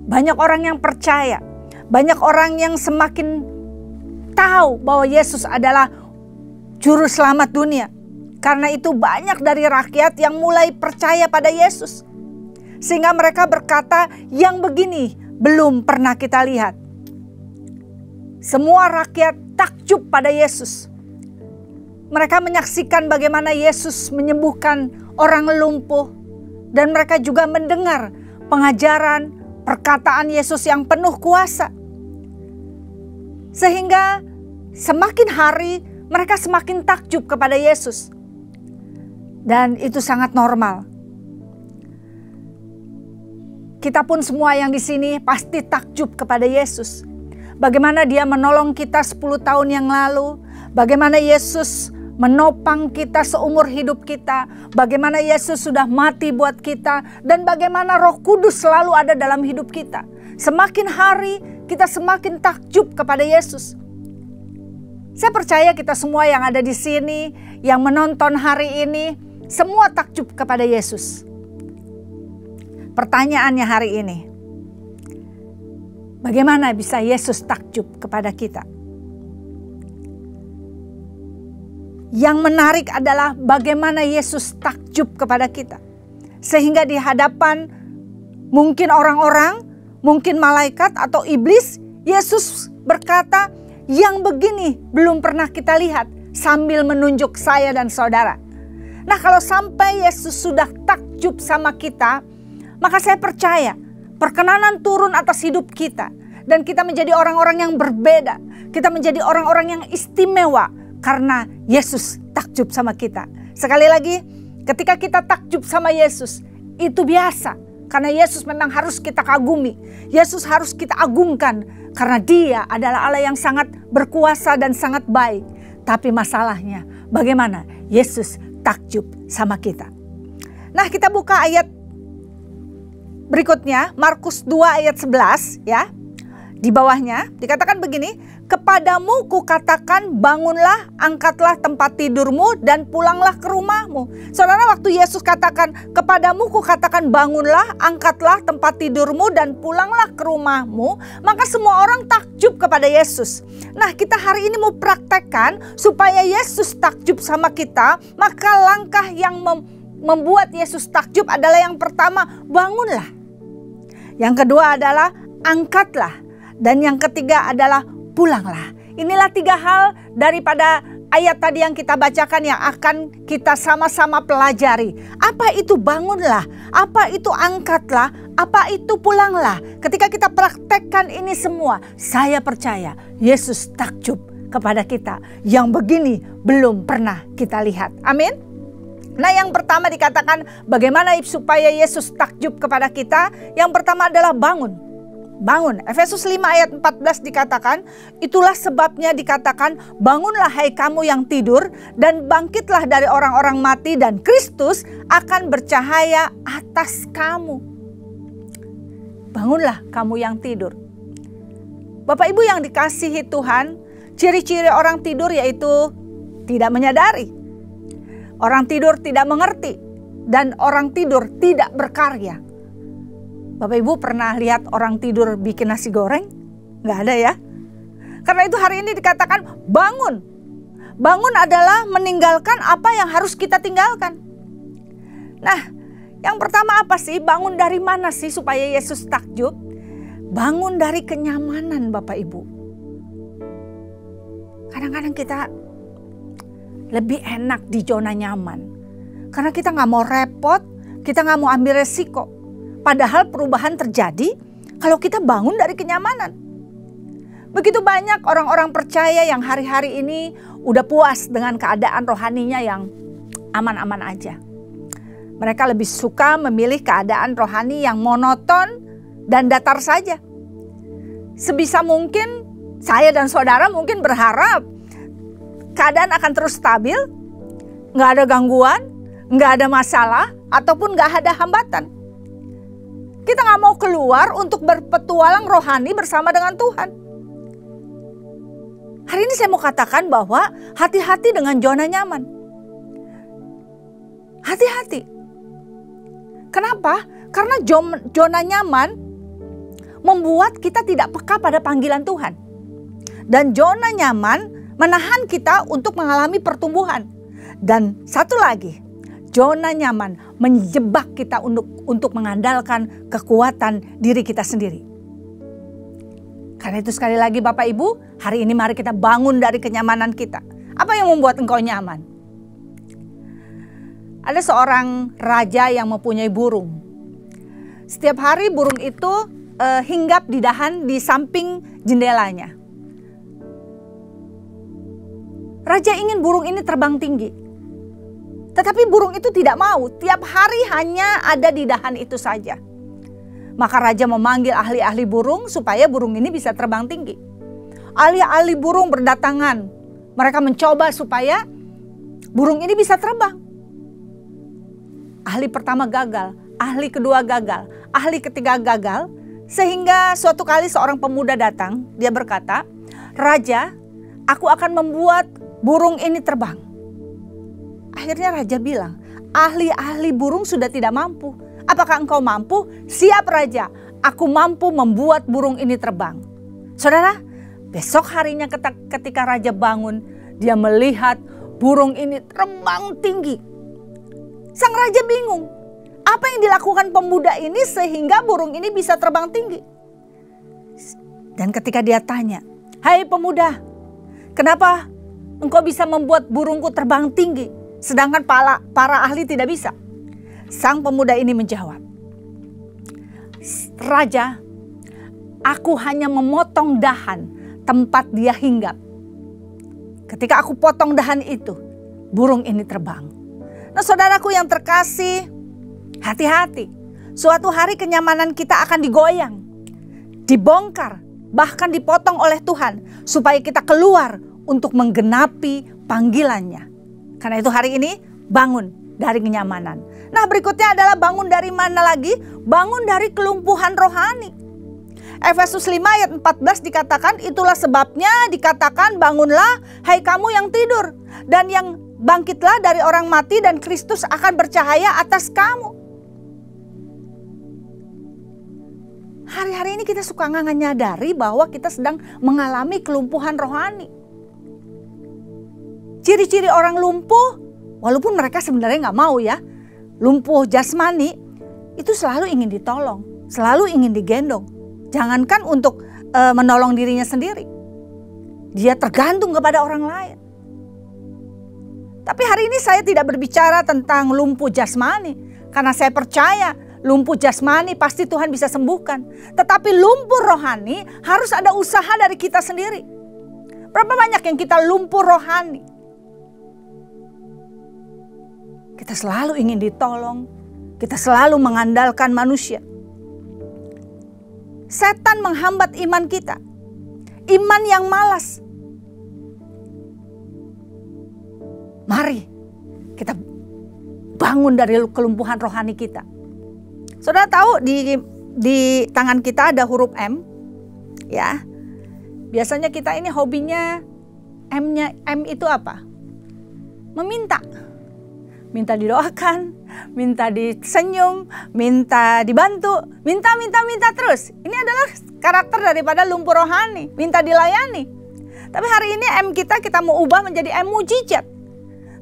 banyak orang yang percaya, banyak orang yang semakin tahu bahwa Yesus adalah juru selamat dunia. Karena itu banyak dari rakyat yang mulai percaya pada Yesus. Sehingga mereka berkata, yang begini belum pernah kita lihat. Semua rakyat takjub pada Yesus. Mereka menyaksikan bagaimana Yesus menyembuhkan orang lumpuh. Dan mereka juga mendengar pengajaran, perkataan Yesus yang penuh kuasa. Sehingga semakin hari mereka semakin takjub kepada Yesus. Dan itu sangat normal. Kita pun semua yang di sini pasti takjub kepada Yesus. Bagaimana Dia menolong kita 10 tahun yang lalu. Bagaimana Yesus menopang kita seumur hidup kita. Bagaimana Yesus sudah mati buat kita. Dan bagaimana Roh Kudus selalu ada dalam hidup kita. Semakin hari kita semakin takjub kepada Yesus. Saya percaya kita semua yang ada di sini, yang menonton hari ini, semua takjub kepada Yesus. pertanyaannya hari ini, bagaimana bisa Yesus takjub kepada kita? Yang menarik adalah bagaimana Yesus takjub kepada kita. Sehingga di hadapan mungkin orang-orang, mungkin malaikat atau iblis, Yesus berkata, yang begini belum pernah kita lihat, sambil menunjuk saya dan saudara. Nah, kalau sampai Yesus sudah takjub sama kita, maka saya percaya perkenanan turun atas hidup kita. Dan kita menjadi orang-orang yang berbeda. Kita menjadi orang-orang yang istimewa karena Yesus takjub sama kita. Sekali lagi, ketika kita takjub sama Yesus, itu biasa. Karena Yesus memang harus kita kagumi. Yesus harus kita agungkan. Karena Dia adalah Allah yang sangat berkuasa dan sangat baik. Tapi masalahnya, bagaimana Yesus takjub sama kita? Nah, kita buka ayat berikutnya, Markus 2 ayat 11 ya. Di bawahnya dikatakan begini, kepadamu kukatakan bangunlah, angkatlah tempat tidurmu dan pulanglah ke rumahmu. Saudara, waktu Yesus katakan kepadamu kukatakan bangunlah, angkatlah tempat tidurmu dan pulanglah ke rumahmu, maka semua orang takjub kepada Yesus. Nah, kita hari ini mau praktekkan supaya Yesus takjub sama kita, maka langkah yang membuat Yesus takjub adalah yang pertama, bangunlah. Yang kedua adalah angkatlah. Dan yang ketiga adalah pulanglah. Inilah 3 hal daripada ayat tadi yang kita bacakan yang akan kita sama-sama pelajari. Apa itu bangunlah? Apa itu angkatlah? Apa itu pulanglah? Ketika kita praktekkan ini semua, saya percaya Yesus takjub kepada kita. Yang begini belum pernah kita lihat. Amin. Nah, yang pertama dikatakan bagaimana supaya Yesus takjub kepada kita? Yang pertama adalah bangun. Bangun. Efesus 5 ayat 14 dikatakan, itulah sebabnya dikatakan, bangunlah hai kamu yang tidur dan bangkitlah dari orang-orang mati dan Kristus akan bercahaya atas kamu. Bangunlah kamu yang tidur. Bapak Ibu yang dikasihi Tuhan, ciri-ciri orang tidur yaitu tidak menyadari. Orang tidur tidak mengerti dan orang tidur tidak berkarya. Bapak Ibu pernah lihat orang tidur bikin nasi goreng? Nggak ada ya. Karena itu hari ini dikatakan bangun. Bangun adalah meninggalkan apa yang harus kita tinggalkan. Nah, yang pertama apa sih? Bangun dari mana sih supaya Yesus takjub? Bangun dari kenyamanan Bapak Ibu. Kadang-kadang kita lebih enak di zona nyaman. Karena kita nggak mau repot, kita nggak mau ambil resiko. Padahal perubahan terjadi kalau kita bangun dari kenyamanan. Begitu banyak orang-orang percaya yang hari-hari ini udah puas dengan keadaan rohaninya yang aman-aman aja. Mereka lebih suka memilih keadaan rohani yang monoton dan datar saja. Sebisa mungkin saya dan saudara mungkin berharap keadaan akan terus stabil, nggak ada gangguan, nggak ada masalah, ataupun nggak ada hambatan. Kita nggak mau keluar untuk berpetualang rohani bersama dengan Tuhan. Hari ini saya mau katakan bahwa hati-hati dengan zona nyaman. Hati-hati. Kenapa? Karena zona nyaman membuat kita tidak peka pada panggilan Tuhan. Dan zona nyaman menahan kita untuk mengalami pertumbuhan. Dan satu lagi, zona nyaman menjebak kita untuk mengandalkan kekuatan diri kita sendiri. Karena itu sekali lagi Bapak Ibu, hari ini mari kita bangun dari kenyamanan kita. Apa yang membuat engkau nyaman? Ada seorang raja yang mempunyai burung. Setiap hari burung itu hinggap di dahan di samping jendelanya. Raja ingin burung ini terbang tinggi. Tetapi burung itu tidak mau, tiap hari hanya ada di dahan itu saja. Maka raja memanggil ahli-ahli burung supaya burung ini bisa terbang tinggi. Ahli-ahli burung berdatangan. Mereka mencoba supaya burung ini bisa terbang. Ahli pertama gagal, ahli kedua gagal, ahli ketiga gagal. Sehingga suatu kali seorang pemuda datang, dia berkata, "Raja, aku akan membuat burung ini terbang." Akhirnya raja bilang, ahli-ahli burung sudah tidak mampu. Apakah engkau mampu? Siap Raja, aku mampu membuat burung ini terbang. Saudara, besok harinya ketika Raja bangun, dia melihat burung ini terbang tinggi. Sang Raja bingung, apa yang dilakukan pemuda ini sehingga burung ini bisa terbang tinggi? Dan ketika dia tanya, "Hai pemuda, kenapa engkau bisa membuat burungku terbang tinggi, sedangkan para ahli tidak bisa?" Sang pemuda ini menjawab, "Raja, aku hanya memotong dahan tempat dia hinggap. Ketika aku potong dahan itu, burung ini terbang." Nah saudaraku yang terkasih, hati-hati. Suatu hari kenyamanan kita akan digoyang, dibongkar, bahkan dipotong oleh Tuhan supaya kita keluar untuk menggenapi panggilannya. Karena itu hari ini bangun dari kenyamanan. Nah berikutnya adalah bangun dari mana lagi? Bangun dari kelumpuhan rohani. Efesus 5 ayat 14 dikatakan, itulah sebabnya dikatakan bangunlah hai kamu yang tidur. Dan yang bangkitlah dari orang mati dan Kristus akan bercahaya atas kamu. Hari-hari ini kita suka nggak nyadari bahwa kita sedang mengalami kelumpuhan rohani. Ciri-ciri orang lumpuh, walaupun mereka sebenarnya nggak mau ya, lumpuh jasmani itu selalu ingin ditolong, selalu ingin digendong. Jangankan untuk menolong dirinya sendiri, dia tergantung kepada orang lain. Tapi hari ini saya tidak berbicara tentang lumpuh jasmani, karena saya percaya lumpuh jasmani pasti Tuhan bisa sembuhkan. Tetapi lumpuh rohani harus ada usaha dari kita sendiri. Berapa banyak yang kita lumpuh rohani? Kita selalu ingin ditolong, kita selalu mengandalkan manusia. Setan menghambat iman kita, iman yang malas. Mari kita bangun dari kelumpuhan rohani kita. Saudara tahu di tangan kita ada huruf M, ya. Biasanya kita ini hobinya M itu apa? Meminta. Minta didoakan, minta disenyum, minta dibantu, minta terus. Ini adalah karakter daripada lumpuh rohani, minta dilayani. Tapi hari ini M kita mau ubah menjadi M mujizat.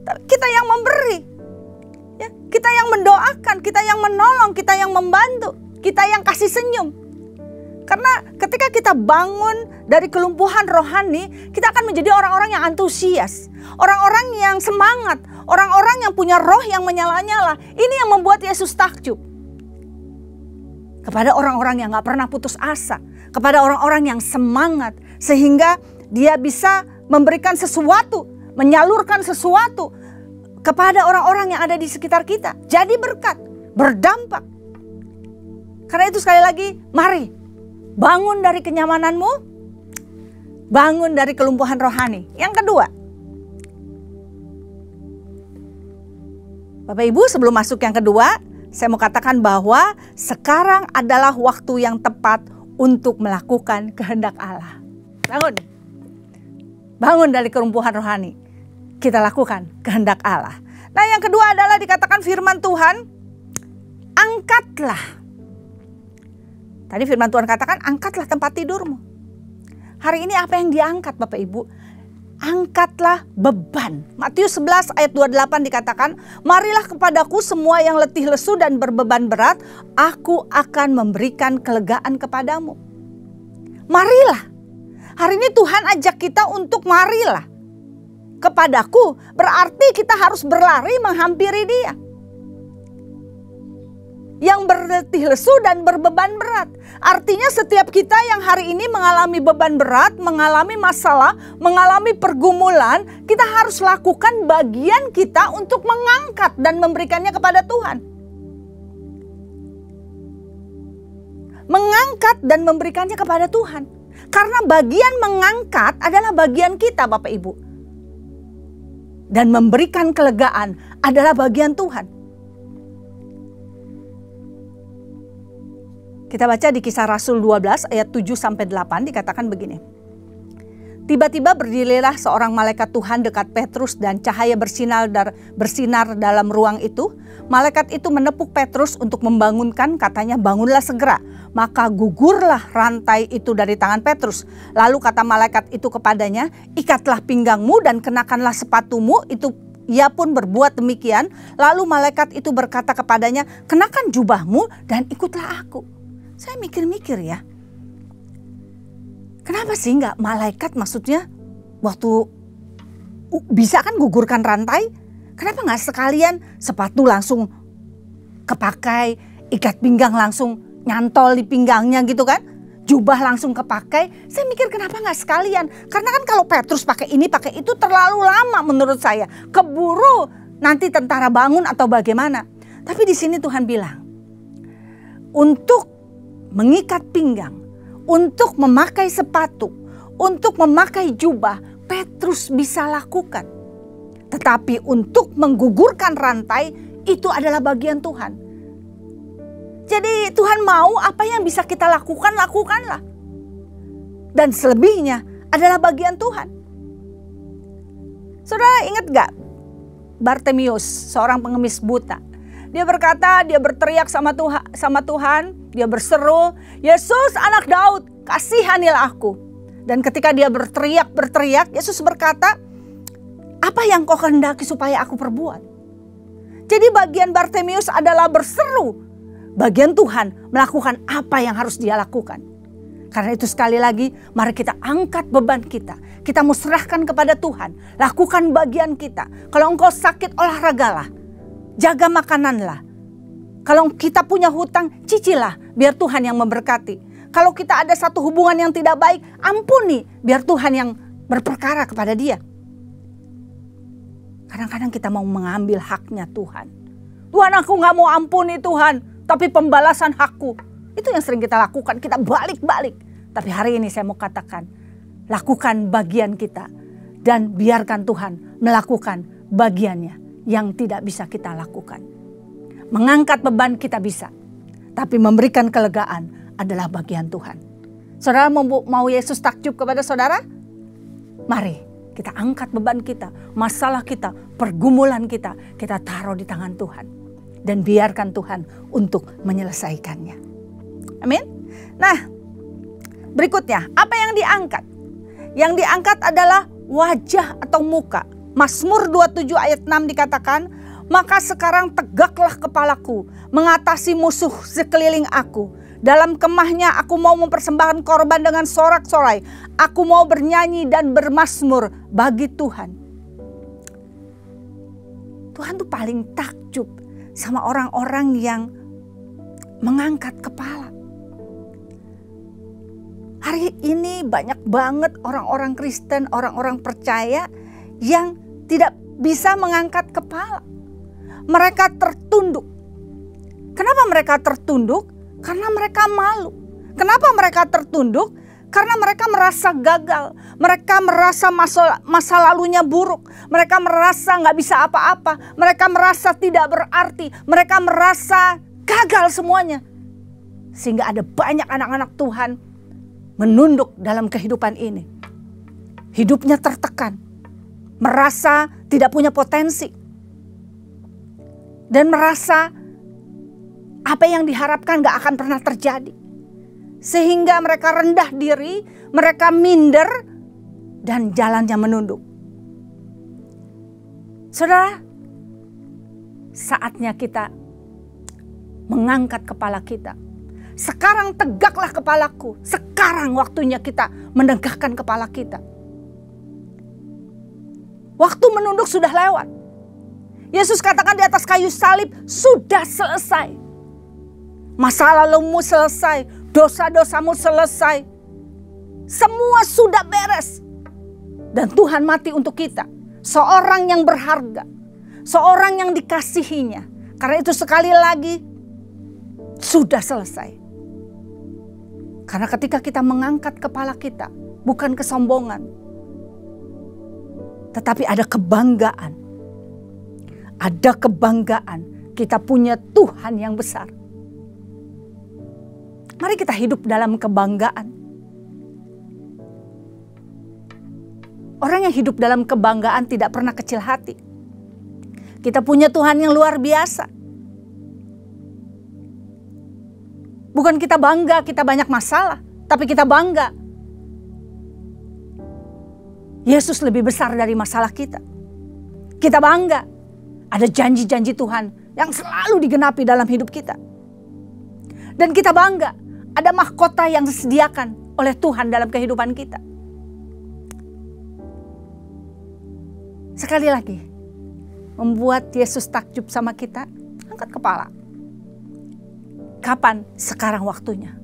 Kita yang memberi, ya, kita yang mendoakan, kita yang menolong, kita yang membantu, kita yang kasih senyum. Karena ketika kita bangun dari kelumpuhan rohani, kita akan menjadi orang-orang yang antusias, orang-orang yang semangat, orang-orang yang punya roh yang menyala-nyala. Ini yang membuat Yesus takjub. Kepada orang-orang yang gak pernah putus asa, kepada orang-orang yang semangat, sehingga dia bisa memberikan sesuatu, menyalurkan sesuatu kepada orang-orang yang ada di sekitar kita. Jadi berkat, berdampak. Karena itu sekali lagi, mari bangun dari kenyamananmu, bangun dari kelumpuhan rohani. Yang kedua, Bapak Ibu, sebelum masuk yang kedua, saya mau katakan bahwa sekarang adalah waktu yang tepat untuk melakukan kehendak Allah. Bangun. Bangun dari kelumpuhan rohani. Kita lakukan kehendak Allah. Nah yang kedua adalah dikatakan firman Tuhan, angkatlah. Tadi firman Tuhan katakan angkatlah tempat tidurmu. Hari ini apa yang diangkat Bapak Ibu? Angkatlah beban. Matius 11 ayat 28 dikatakan, marilah kepadaku semua yang letih lesu dan berbeban berat, aku akan memberikan kelegaan kepadamu. Marilah. Hari ini Tuhan ajak kita untuk marilah. Kepadaku berarti kita harus berlari menghampiri Dia. Yang berletih lesu dan berbeban berat. Artinya setiap kita yang hari ini mengalami beban berat, mengalami masalah, mengalami pergumulan, kita harus lakukan bagian kita untuk mengangkat dan memberikannya kepada Tuhan. Mengangkat dan memberikannya kepada Tuhan. Karena bagian mengangkat adalah bagian kita Bapak Ibu. Dan memberikan kelegaan adalah bagian Tuhan. Kita baca di Kisah Rasul 12 ayat 7-8 dikatakan begini. Tiba-tiba berdirilah seorang malaikat Tuhan dekat Petrus dan cahaya bersinar dalam ruang itu. Malaikat itu menepuk Petrus untuk membangunkan, katanya bangunlah segera. Maka gugurlah rantai itu dari tangan Petrus. Lalu kata malaikat itu kepadanya, ikatlah pinggangmu dan kenakanlah sepatumu. Itu ia pun berbuat demikian. Lalu malaikat itu berkata kepadanya, kenakan jubahmu dan ikutlah aku. Saya mikir-mikir ya. Kenapa sih nggak malaikat, maksudnya waktu bisa kan gugurkan rantai, kenapa nggak sekalian sepatu langsung kepakai, ikat pinggang langsung nyantol di pinggangnya gitu kan, jubah langsung kepakai. Saya mikir kenapa nggak sekalian, karena kan kalau Petrus pakai ini pakai itu terlalu lama menurut saya, keburu nanti tentara bangun atau bagaimana. Tapi di sini Tuhan bilang untuk mengikat pinggang, untuk memakai sepatu, untuk memakai jubah, Petrus bisa lakukan. Tetapi untuk menggugurkan rantai, itu adalah bagian Tuhan. Jadi Tuhan mau apa yang bisa kita lakukan, lakukanlah. Dan selebihnya adalah bagian Tuhan. Saudara ingat gak Bartimius, seorang pengemis buta? Dia berkata, dia berteriak sama Tuhan, dia berseru, Yesus anak Daud, kasihanilah aku. Dan ketika dia berteriak, Yesus berkata, apa yang kau kehendaki supaya aku perbuat? Jadi bagian Bartimius adalah berseru, bagian Tuhan melakukan apa yang harus dia lakukan. Karena itu sekali lagi, mari kita angkat beban kita. Kita mau serahkan kepada Tuhan, lakukan bagian kita. Kalau engkau sakit, olahragalah. Jaga makananlah. Kalau kita punya hutang, cicilah biar Tuhan yang memberkati. Kalau kita ada satu hubungan yang tidak baik, ampuni biar Tuhan yang berperkara kepada dia. Kadang-kadang kita mau mengambil haknya Tuhan. Tuhan, aku gak mau ampuni Tuhan, tapi pembalasan hakku. Itu yang sering kita lakukan, kita balik-balik. Tapi hari ini saya mau katakan, lakukan bagian kita dan biarkan Tuhan melakukan bagiannya yang tidak bisa kita lakukan. Mengangkat beban kita bisa, tapi memberikan kelegaan adalah bagian Tuhan. Saudara mau Yesus takjub kepada saudara? Mari kita angkat beban kita, masalah kita, pergumulan kita taruh di tangan Tuhan. Dan biarkan Tuhan untuk menyelesaikannya. Amin. Nah, berikutnya apa yang diangkat? Yang diangkat adalah wajah atau muka. Mazmur 27 ayat 6 dikatakan, maka sekarang tegaklah kepalaku, mengatasi musuh sekeliling aku. Dalam kemahnya aku mau mempersembahkan korban dengan sorak-sorai. Aku mau bernyanyi dan bermazmur bagi Tuhan. Tuhan tuh paling takjub sama orang-orang yang mengangkat kepala. Hari ini banyak banget orang-orang Kristen, orang-orang percaya yang tidak bisa mengangkat kepala. Mereka tertunduk. Kenapa mereka tertunduk? Karena mereka malu. Kenapa mereka tertunduk? Karena mereka merasa gagal. Mereka merasa masa lalunya buruk. Mereka merasa gak bisa apa-apa. Mereka merasa tidak berarti. Mereka merasa gagal semuanya. Sehingga ada banyak anak-anak Tuhan menunduk dalam kehidupan ini. Hidupnya tertekan. Merasa tidak punya potensi. Dan merasa apa yang diharapkan gak akan pernah terjadi. Sehingga mereka rendah diri, mereka minder, dan jalannya menunduk. Saudara, saatnya kita mengangkat kepala kita. Sekarang tegaklah kepalaku. Sekarang waktunya kita menegakkan kepala kita. Waktu menunduk sudah lewat. Yesus katakan di atas kayu salib, sudah selesai. Masa lalumu selesai, dosa-dosamu selesai. Semua sudah beres. Dan Tuhan mati untuk kita. Seorang yang berharga. Seorang yang dikasihinya. Karena itu sekali lagi, sudah selesai. Karena ketika kita mengangkat kepala kita, bukan kesombongan. Tetapi ada kebanggaan. Ada kebanggaan. Kita punya Tuhan yang besar. Mari kita hidup dalam kebanggaan. Orang yang hidup dalam kebanggaan tidak pernah kecil hati. Kita punya Tuhan yang luar biasa. Bukan kita bangga kita banyak masalah, tapi kita bangga Yesus lebih besar dari masalah kita. Kita bangga ada janji-janji Tuhan yang selalu digenapi dalam hidup kita. Dan kita bangga ada mahkota yang disediakan oleh Tuhan dalam kehidupan kita. Sekali lagi, membuat Yesus takjub sama kita, angkat kepala. Kapan? Sekarang waktunya.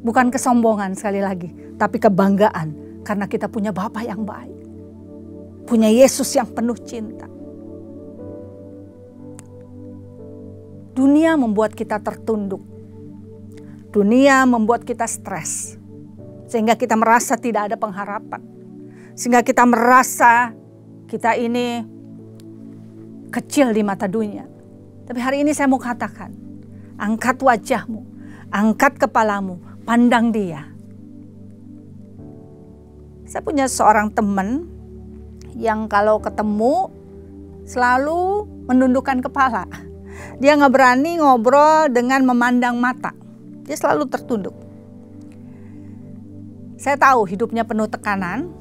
Bukan kesombongan sekali lagi, tapi kebanggaan karena kita punya Bapa yang baik. Punya Yesus yang penuh cinta. Dunia membuat kita tertunduk. Dunia membuat kita stres. Sehingga kita merasa tidak ada pengharapan. Sehingga kita merasa kita ini kecil di mata dunia. Tapi hari ini saya mau katakan, angkat wajahmu, angkat kepalamu, pandang Dia. Saya punya seorang teman yang kalau ketemu selalu menundukkan kepala. Dia nggak berani ngobrol dengan memandang mata. Dia selalu tertunduk. Saya tahu hidupnya penuh tekanan,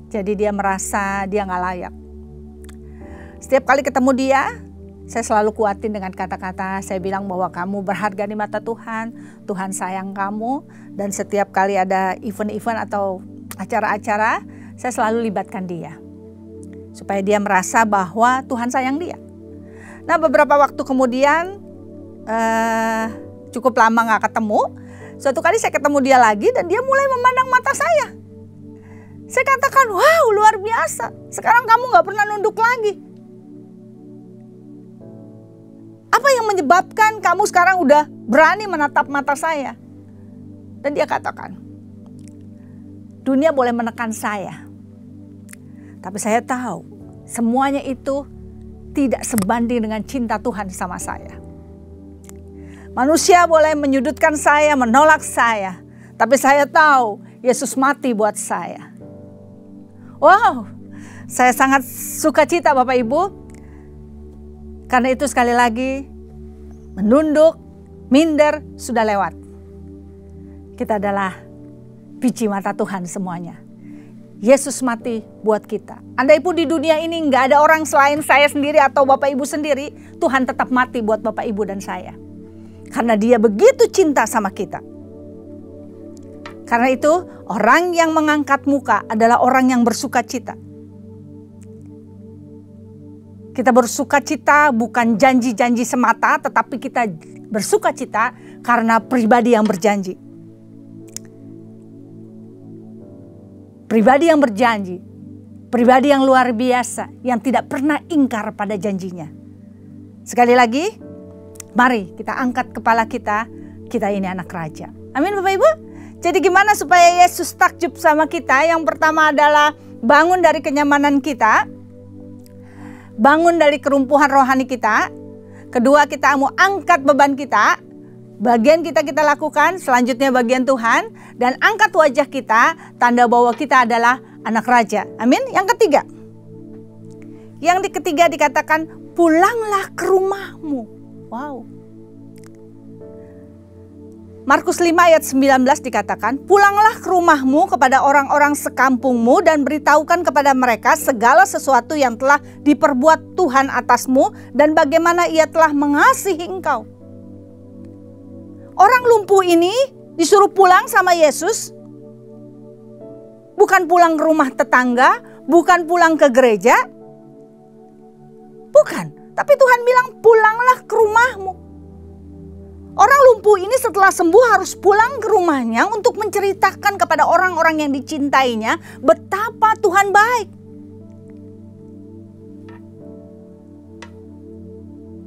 jadi dia merasa dia nggak layak. Setiap kali ketemu dia, saya selalu kuatin dengan kata-kata, saya bilang bahwa kamu berharga di mata Tuhan, Tuhan sayang kamu, dan setiap kali ada event-event atau acara-acara, saya selalu libatkan dia. Supaya dia merasa bahwa Tuhan sayang dia. Nah, beberapa waktu kemudian, cukup lama gak ketemu, suatu kali saya ketemu dia lagi dan dia mulai memandang mata saya. Saya katakan, wow luar biasa, sekarang kamu gak pernah nunduk lagi. Apa yang menyebabkan kamu sekarang udah berani menatap mata saya? Dan dia katakan, dunia boleh menekan saya, tapi saya tahu semuanya itu tidak sebanding dengan cinta Tuhan sama saya. Manusia boleh menyudutkan saya, menolak saya, tapi saya tahu Yesus mati buat saya. Wow, saya sangat sukacita Bapak Ibu. Karena itu sekali lagi, menunduk, minder, sudah lewat. Kita adalah biji mata Tuhan semuanya. Yesus mati buat kita. Andaipun di dunia ini nggak ada orang selain saya sendiri atau Bapak Ibu sendiri, Tuhan tetap mati buat Bapak Ibu dan saya. Karena Dia begitu cinta sama kita. Karena itu, orang yang mengangkat muka adalah orang yang bersuka cita. Kita bersuka cita bukan janji-janji semata, tetapi kita bersuka cita karena pribadi yang berjanji. Pribadi yang berjanji, pribadi yang luar biasa, yang tidak pernah ingkar pada janjinya. Sekali lagi, mari kita angkat kepala kita ini anak raja. Amin Bapak Ibu. Jadi gimana supaya Yesus takjub sama kita? Yang pertama adalah bangun dari kenyamanan kita. Bangun dari kerumpuhan rohani kita. Kedua, kita mau angkat beban kita. Bagian kita lakukan, selanjutnya bagian Tuhan. Dan angkat wajah kita, tanda bahwa kita adalah anak raja. Amin. Yang ketiga. Yang ketiga dikatakan, pulanglah ke rumahmu. Wow. Markus 5 ayat 19 dikatakan, pulanglah ke rumahmu kepada orang-orang sekampungmu dan beritahukan kepada mereka segala sesuatu yang telah diperbuat Tuhan atasmu dan bagaimana Ia telah mengasihi engkau. Orang lumpuh ini disuruh pulang sama Yesus, bukan pulang ke rumah tetangga, bukan pulang ke gereja, bukan. Tapi Tuhan bilang pulanglah ke rumahmu. Orang lumpuh ini setelah sembuh harus pulang ke rumahnya untuk menceritakan kepada orang-orang yang dicintainya betapa Tuhan baik.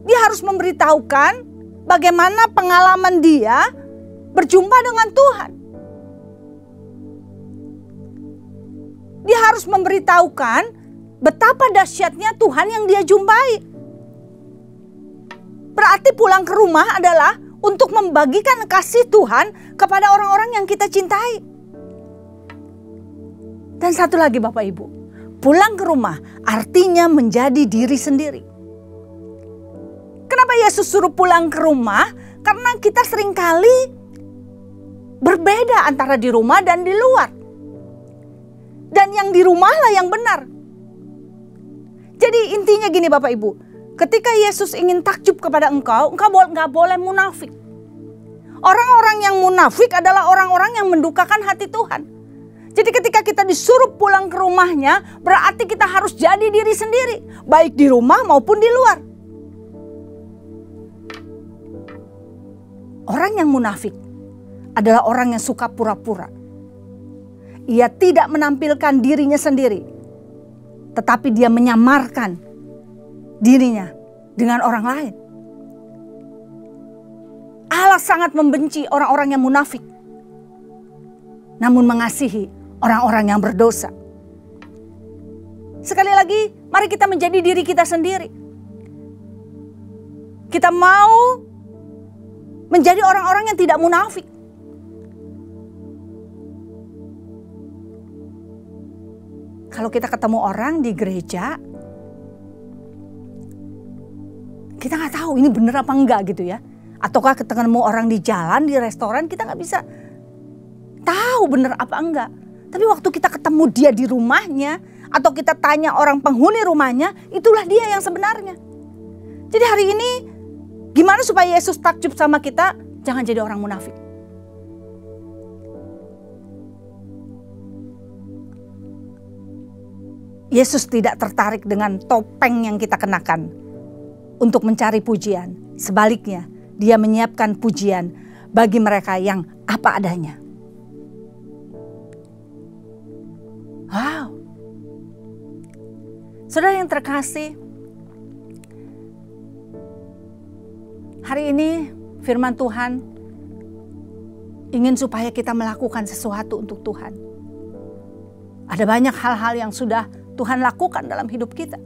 Dia harus memberitahukan bagaimana pengalaman dia berjumpa dengan Tuhan. Dia harus memberitahukan betapa dahsyatnya Tuhan yang dia jumpai. Berarti pulang ke rumah adalah untuk membagikan kasih Tuhan kepada orang-orang yang kita cintai. Dan satu lagi Bapak Ibu, pulang ke rumah artinya menjadi diri sendiri. Kenapa Yesus suruh pulang ke rumah? Karena kita seringkali berbeda antara di rumah dan di luar. Dan yang di rumah lah yang benar. Jadi intinya gini Bapak Ibu, ketika Yesus ingin takjub kepada engkau nggak boleh munafik. Orang-orang yang munafik adalah orang-orang yang mendukakan hati Tuhan. Jadi ketika kita disuruh pulang ke rumahnya, berarti kita harus jadi diri sendiri. Baik di rumah maupun di luar. Orang yang munafik adalah orang yang suka pura-pura. Ia tidak menampilkan dirinya sendiri, tetapi dia menyamarkan dirinya dengan orang lain. Allah sangat membenci orang-orang yang munafik, namun mengasihi orang-orang yang berdosa. Sekali lagi, mari kita menjadi diri kita sendiri. Kita mau menjadi orang-orang yang tidak munafik. Kalau kita ketemu orang di gereja, kita nggak tahu ini bener apa enggak gitu ya. Ataukah ketemu orang di jalan, di restoran, kita nggak bisa tahu bener apa enggak. Tapi waktu kita ketemu dia di rumahnya, atau kita tanya orang penghuni rumahnya, itulah dia yang sebenarnya. Jadi hari ini, gimana supaya Yesus takjub sama kita? Jangan jadi orang munafik. Yesus tidak tertarik dengan topeng yang kita kenakan untuk mencari pujian. Sebaliknya, dia menyiapkan pujian bagi mereka yang apa adanya. Wow. Saudara yang terkasih, hari ini firman Tuhan ingin supaya kita melakukan sesuatu untuk Tuhan. Ada banyak hal-hal yang sudah Tuhan lakukan dalam hidup kita.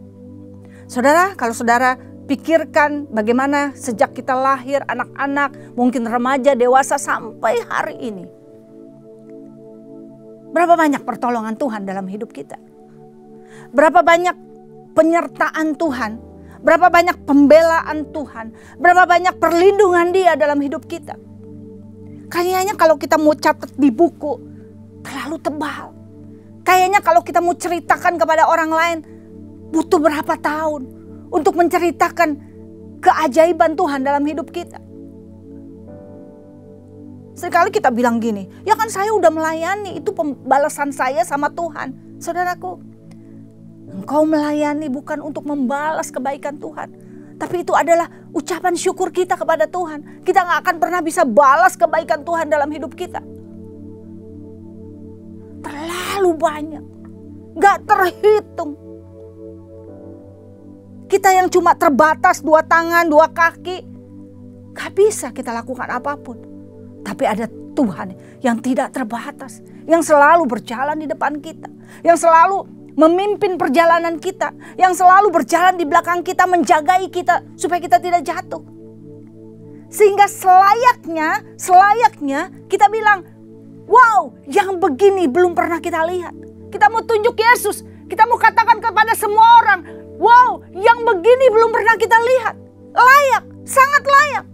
Saudara, kalau saudara pikirkan bagaimana sejak kita lahir, anak-anak, mungkin remaja, dewasa sampai hari ini. Berapa banyak pertolongan Tuhan dalam hidup kita? Berapa banyak penyertaan Tuhan? Berapa banyak pembelaan Tuhan? Berapa banyak perlindungan Dia dalam hidup kita? Kayaknya kalau kita mau catat di buku, terlalu tebal. Kayaknya kalau kita mau ceritakan kepada orang lain, butuh berapa tahun untuk menceritakan keajaiban Tuhan dalam hidup kita. Sekali kita bilang gini, ya kan saya udah melayani, itu pembalasan saya sama Tuhan. Saudaraku, engkau melayani bukan untuk membalas kebaikan Tuhan, tapi itu adalah ucapan syukur kita kepada Tuhan. Kita gak akan pernah bisa balas kebaikan Tuhan dalam hidup kita. Terlalu banyak, gak terhitung. Kita yang cuma terbatas 2 tangan, 2 kaki, gak bisa kita lakukan apapun. Tapi ada Tuhan yang tidak terbatas, yang selalu berjalan di depan kita, yang selalu memimpin perjalanan kita, yang selalu berjalan di belakang kita, menjagai kita supaya kita tidak jatuh. Sehingga selayaknya kita bilang, wow, yang begini belum pernah kita lihat. Kita mau tunjuk Yesus, kita mau katakan kepada semua orang, wow, yang begini belum pernah kita lihat. Layak, sangat layak.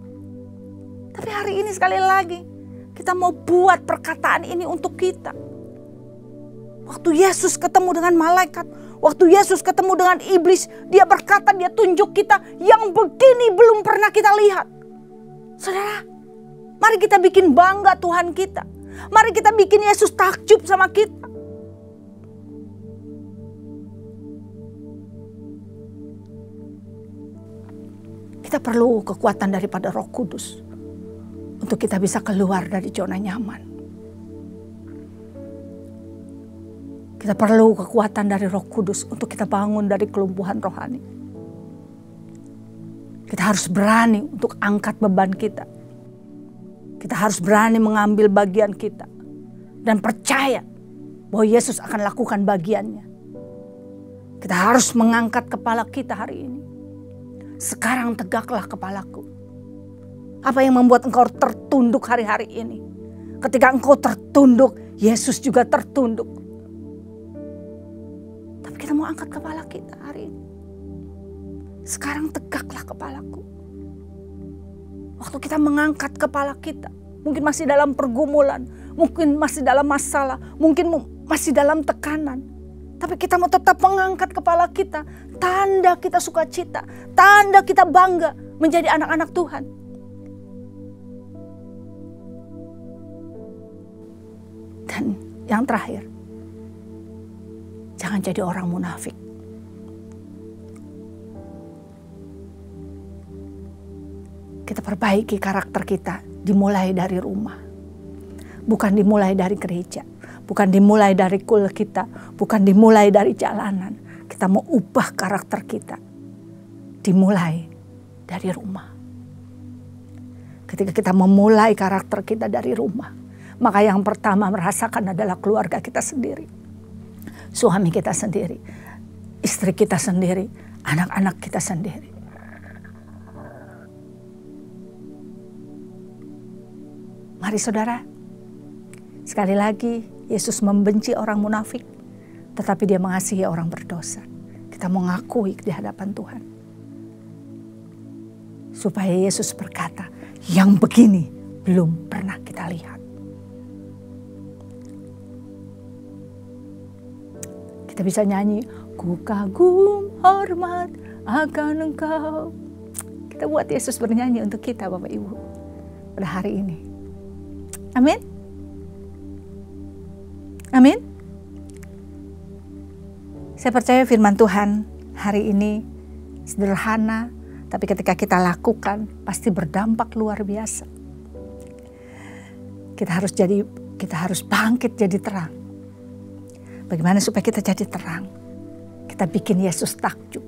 Tapi hari ini sekali lagi, kita mau buat perkataan ini untuk kita. Waktu Yesus ketemu dengan malaikat, waktu Yesus ketemu dengan iblis, dia berkata, dia tunjuk kita, yang begini belum pernah kita lihat. Saudara, mari kita bikin bangga Tuhan kita. Mari kita bikin Yesus takjub sama kita. Kita perlu kekuatan daripada Roh Kudus untuk kita bisa keluar dari zona nyaman. Kita perlu kekuatan dari Roh Kudus untuk kita bangun dari kelumpuhan rohani. Kita harus berani untuk angkat beban kita. Kita harus berani mengambil bagian kita. Dan percaya bahwa Yesus akan lakukan bagiannya. Kita harus mengangkat kepala kita hari ini. Sekarang tegaklah kepalaku. Apa yang membuat engkau tertunduk hari-hari ini? Ketika engkau tertunduk, Yesus juga tertunduk. kita mau angkat kepala kita hari ini. Sekarang tegaklah kepalaku. Waktu kita mengangkat kepala kita, mungkin masih dalam pergumulan, mungkin masih dalam masalah, mungkin masih dalam tekanan. Tapi kita mau tetap mengangkat kepala kita. Tanda kita sukacita, tanda kita bangga menjadi anak-anak Tuhan. Dan yang terakhir, jangan jadi orang munafik. Kita perbaiki karakter kita dimulai dari rumah. Bukan dimulai dari gereja. Bukan dimulai dari kul kita. Bukan dimulai dari jalanan. Kita mau ubah karakter kita. Dimulai dari rumah. Ketika kita memulai karakter kita dari rumah, maka yang pertama merasakan adalah keluarga kita sendiri. Suami kita sendiri. Istri kita sendiri. Anak-anak kita sendiri. Mari saudara, sekali lagi Yesus membenci orang munafik, tetapi dia mengasihi orang berdosa. Kita mau ngakui di hadapan Tuhan. Supaya Yesus berkata, yang begini belum pernah kita lihat. Kita bisa nyanyi, ku kagum hormat akan Engkau. Kita buat Yesus bernyanyi untuk kita Bapak Ibu pada hari ini. Amin. Amin. Saya percaya firman Tuhan hari ini sederhana, tapi ketika kita lakukan pasti berdampak luar biasa. Kita harus bangkit jadi terang. Bagaimana supaya kita jadi terang? Kita bikin Yesus takjub.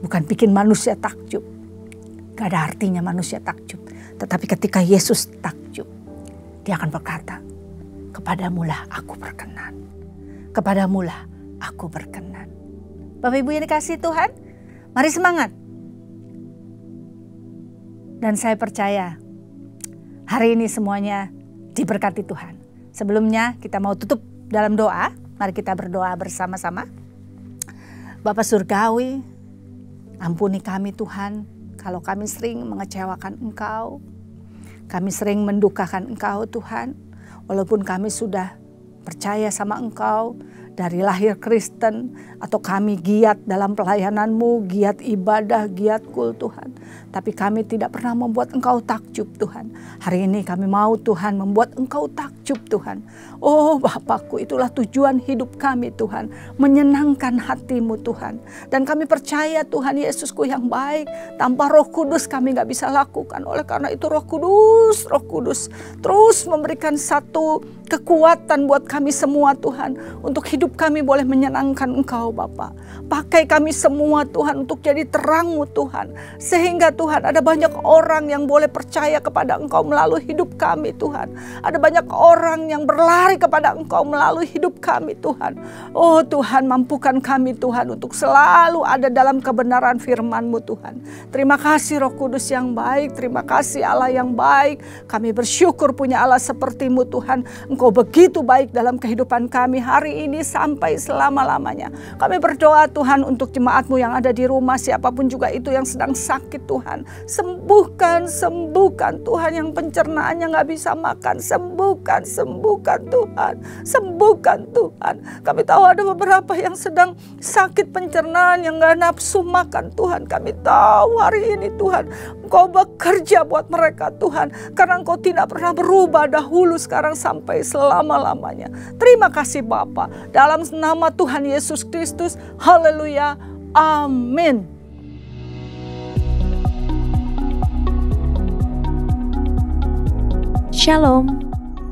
Bukan bikin manusia takjub. Gak ada artinya manusia takjub. Tetapi ketika Yesus takjub, dia akan berkata, kepadamulah aku berkenan. Kepadamulah aku berkenan. Bapak Ibu yang dikasihi Tuhan, mari semangat. Dan saya percaya hari ini semuanya diberkati Tuhan. Sebelumnya kita mau tutup dalam doa. Mari kita berdoa bersama-sama. Bapa Surgawi, ampuni kami Tuhan kalau kami sering mengecewakan Engkau. Kami sering mendukakan Engkau Tuhan. Walaupun kami sudah percaya sama Engkau dari lahir Kristen. Atau kami giat dalam pelayanan-Mu, giat ibadah, giat kul Tuhan. Tapi kami tidak pernah membuat Engkau takjub Tuhan. Hari ini kami mau Tuhan membuat Engkau takjub Tuhan. Oh Bapakku, itulah tujuan hidup kami Tuhan. Menyenangkan hati-Mu Tuhan. Dan kami percaya Tuhan Yesusku yang baik. Tanpa Roh Kudus kami gak bisa lakukan. Oleh karena itu Roh Kudus terus memberikan satu kekuatan buat kami semua Tuhan. Untuk hidup kami boleh menyenangkan Engkau Bapa. Pakai kami semua Tuhan untuk jadi terang-Mu Tuhan. Sehingga Tuhan ada banyak orang yang boleh percaya kepada Engkau melalui hidup kami Tuhan. Ada banyak orang yang berlari kepada Engkau melalui hidup kami Tuhan. Oh Tuhan, mampukan kami Tuhan untuk selalu ada dalam kebenaran firman-Mu Tuhan. Terima kasih Roh Kudus yang baik. Terima kasih Allah yang baik. Kami bersyukur punya Allah seperti-Mu Tuhan. Engkau begitu baik dalam kehidupan kami hari ini sampai selama-lamanya. Kami berdoa Tuhan untuk jemaat-Mu yang ada di rumah, siapapun juga itu yang sedang sakit Tuhan. Sembuhkan Tuhan, yang pencernaannya gak bisa makan. Sembuhkan Tuhan. Sembuhkan Tuhan. Kami tahu ada beberapa yang sedang sakit pencernaan, yang gak nafsu makan Tuhan. Kami tahu hari ini Tuhan, Engkau bekerja buat mereka Tuhan. Karena Engkau tidak pernah berubah dahulu, sekarang sampai selama-lamanya. Terima kasih Bapa. Dalam nama Tuhan Yesus Kristus. Haleluya. Amin. Shalom.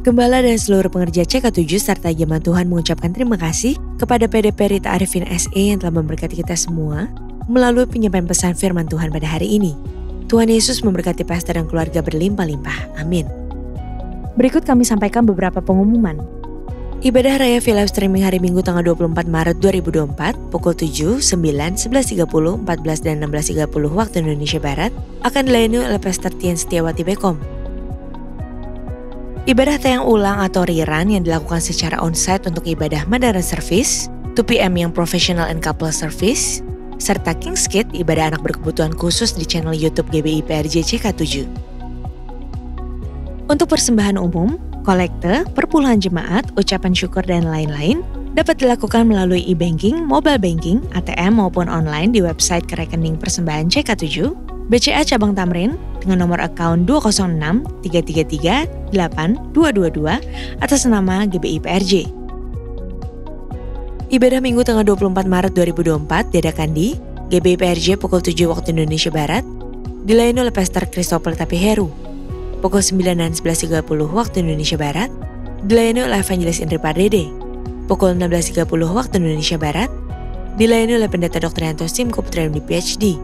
Gembala dan seluruh pengerja CK7 serta jemaat Tuhan mengucapkan terima kasih kepada PDP Rita Arifin SE yang telah memberkati kita semua melalui penyampaian pesan firman Tuhan pada hari ini. Tuhan Yesus memberkati pastor dan keluarga berlimpah-limpah. Amin. Berikut kami sampaikan beberapa pengumuman. Ibadah Raya via live streaming hari Minggu tanggal 24 Maret 2024 pukul 7, 9, 11.30, 14, dan 16.30 waktu Indonesia Barat akan dilayani oleh Pastor Tian Setiawati Bekom. Ibadah tayang ulang atau rerun yang dilakukan secara onsite untuk ibadah Mandaran Service 2PM yang Professional and Couple Service, serta King's Kids ibadah anak berkebutuhan khusus di channel YouTube GBI PRJ CK7. Untuk persembahan umum, kolekte, perpuluhan jemaat, ucapan syukur dan lain-lain dapat dilakukan melalui e-banking, mobile banking, ATM maupun online di website ke rekening persembahan CK7, BCA Cabang Tamrin dengan nomor akun 206 333 8222 atas nama GBI PRJ. Ibadah Minggu tanggal 24 Maret 2024 diadakan di GBI PRJ pukul 7 waktu Indonesia Barat, dilayani oleh Pastor Christopher Tapiheru. Pukul 9 dan 11.30 waktu Indonesia Barat, dilayani oleh Evangelis Indri Pardede. Pukul 16.30 waktu Indonesia Barat, dilayani oleh Pendeta Dr. Yanto Simko Putra MD PhD.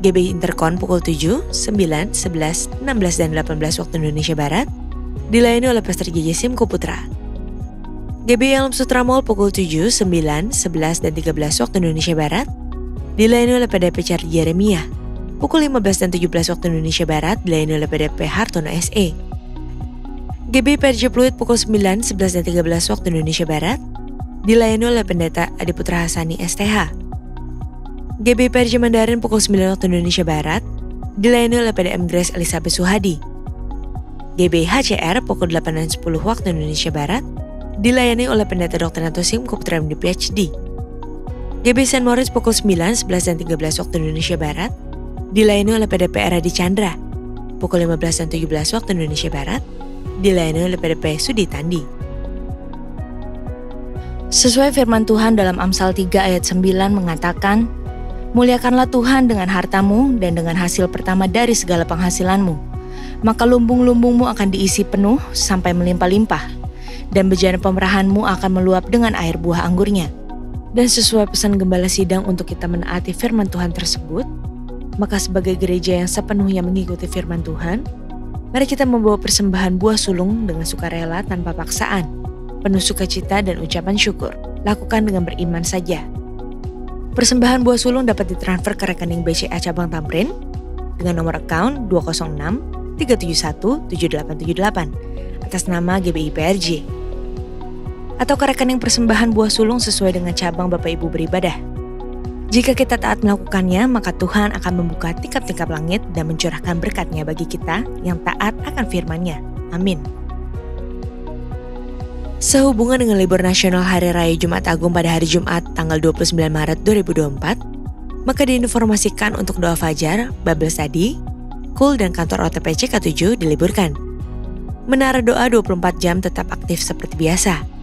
GBI Interkon pukul 7, 9, 11, 16, dan 18 waktu Indonesia Barat, dilayani oleh Pastor JJ Simko Putra. GBI Alam Sutra Mall pukul 7, 9, 11, dan 13 waktu Indonesia Barat, dilayani oleh PDP Charlie Jeremia. Pukul 15 dan 17 waktu Indonesia Barat, dilayani oleh PDP Hartono SE. GBI PRJ Pluit pukul 9, 11, dan 13 waktu Indonesia Barat, dilayani oleh Pendeta Adiputra Hasani STH. GBI PRJ Mandarin pukul 9 waktu Indonesia Barat, dilayani oleh PDM Grace Elizabeth Suhadi. GBI HCR pukul 8 dan 10 waktu Indonesia Barat, dilayani oleh Pendeta Dr. Yanto Simko Putra MD PhD. GBI St. Moritz pukul 9, 11, dan 13 waktu Indonesia Barat, dilayani oleh PDP Eradi Chandra. Pukul 15 dan 17 waktu Indonesia Barat, dilayani oleh PDP Sudi Tandi. Sesuai firman Tuhan dalam Amsal 3 ayat 9 mengatakan, muliakanlah Tuhan dengan hartamu dan dengan hasil pertama dari segala penghasilanmu. Maka lumbung-lumbungmu akan diisi penuh sampai melimpah-limpah, dan bejana pemerahanmu akan meluap dengan air buah anggurnya. Dan sesuai pesan Gembala Sidang untuk kita menaati firman Tuhan tersebut, maka sebagai gereja yang sepenuhnya mengikuti firman Tuhan, mari kita membawa persembahan buah sulung dengan sukarela tanpa paksaan, penuh sukacita dan ucapan syukur. Lakukan dengan beriman saja. Persembahan buah sulung dapat ditransfer ke rekening BCA Cabang Tamrin dengan nomor account 206 371 7878 atas nama GBI PRJ. Atau ke rekening persembahan buah sulung sesuai dengan cabang Bapak Ibu beribadah. Jika kita taat melakukannya, maka Tuhan akan membuka tingkap-tingkap langit dan mencurahkan berkat-Nya bagi kita yang taat akan firman-Nya. Amin. Sehubungan dengan libur nasional Hari Raya Jumat Agung pada hari Jumat tanggal 29 Maret 2024, maka diinformasikan untuk doa fajar, Bible study, KUL dan kantor OTP CK7 diliburkan. Menara doa 24 jam tetap aktif seperti biasa.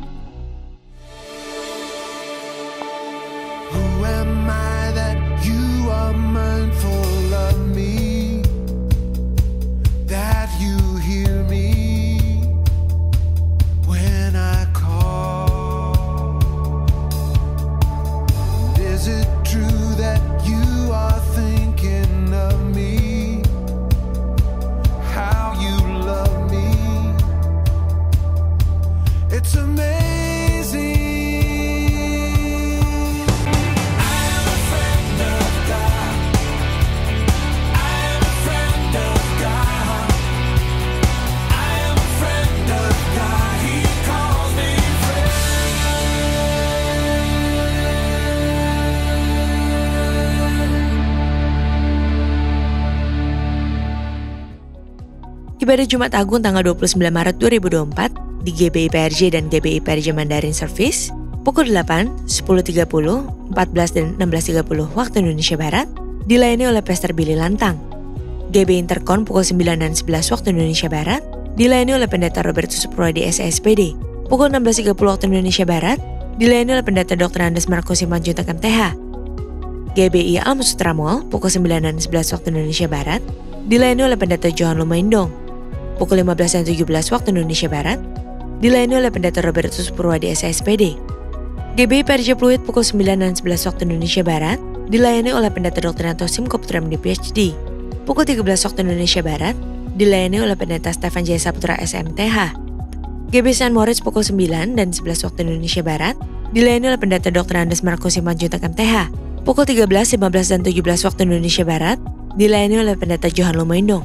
Ibadah Jumat Agung tanggal 29 Maret 2024 di GBI PRJ dan GBI PRJ Mandarin Service pukul 8, 10.30, 14 dan 16.30 waktu Indonesia Barat dilayani oleh Pastor Billy Lantang. GBI Interkon pukul 9 dan 11 waktu Indonesia Barat dilayani oleh Pendeta Robertus Purwadi SSPD. Pukul 16.30 waktu Indonesia Barat dilayani oleh Pendeta Dr. Andes Markus Simanjuntak MTH. GBI Alam Sutra Mall pukul 9 dan 11 waktu Indonesia Barat dilayani oleh Pendeta Johan Lumaindong. Pukul 15 dan 17 waktu Indonesia Barat, dilayani oleh Pendeta Robertus Purwadi SSPD. GBI PRJ Pluit pukul 9 dan 11 waktu Indonesia Barat, dilayani oleh Pendeta Dr. Yanto Simko Putra MD PhD. Pukul 13 waktu Indonesia Barat, dilayani oleh Pendeta Stefan J. Saputra SMTH. GBI St. Moritz pukul 9 dan 11 waktu Indonesia Barat, dilayani oleh Pendeta Dr. Andes Markus Simanjuntak MTH. Pukul 13, 15 dan 17 waktu Indonesia Barat, dilayani oleh Pendeta Johan Lumaindong.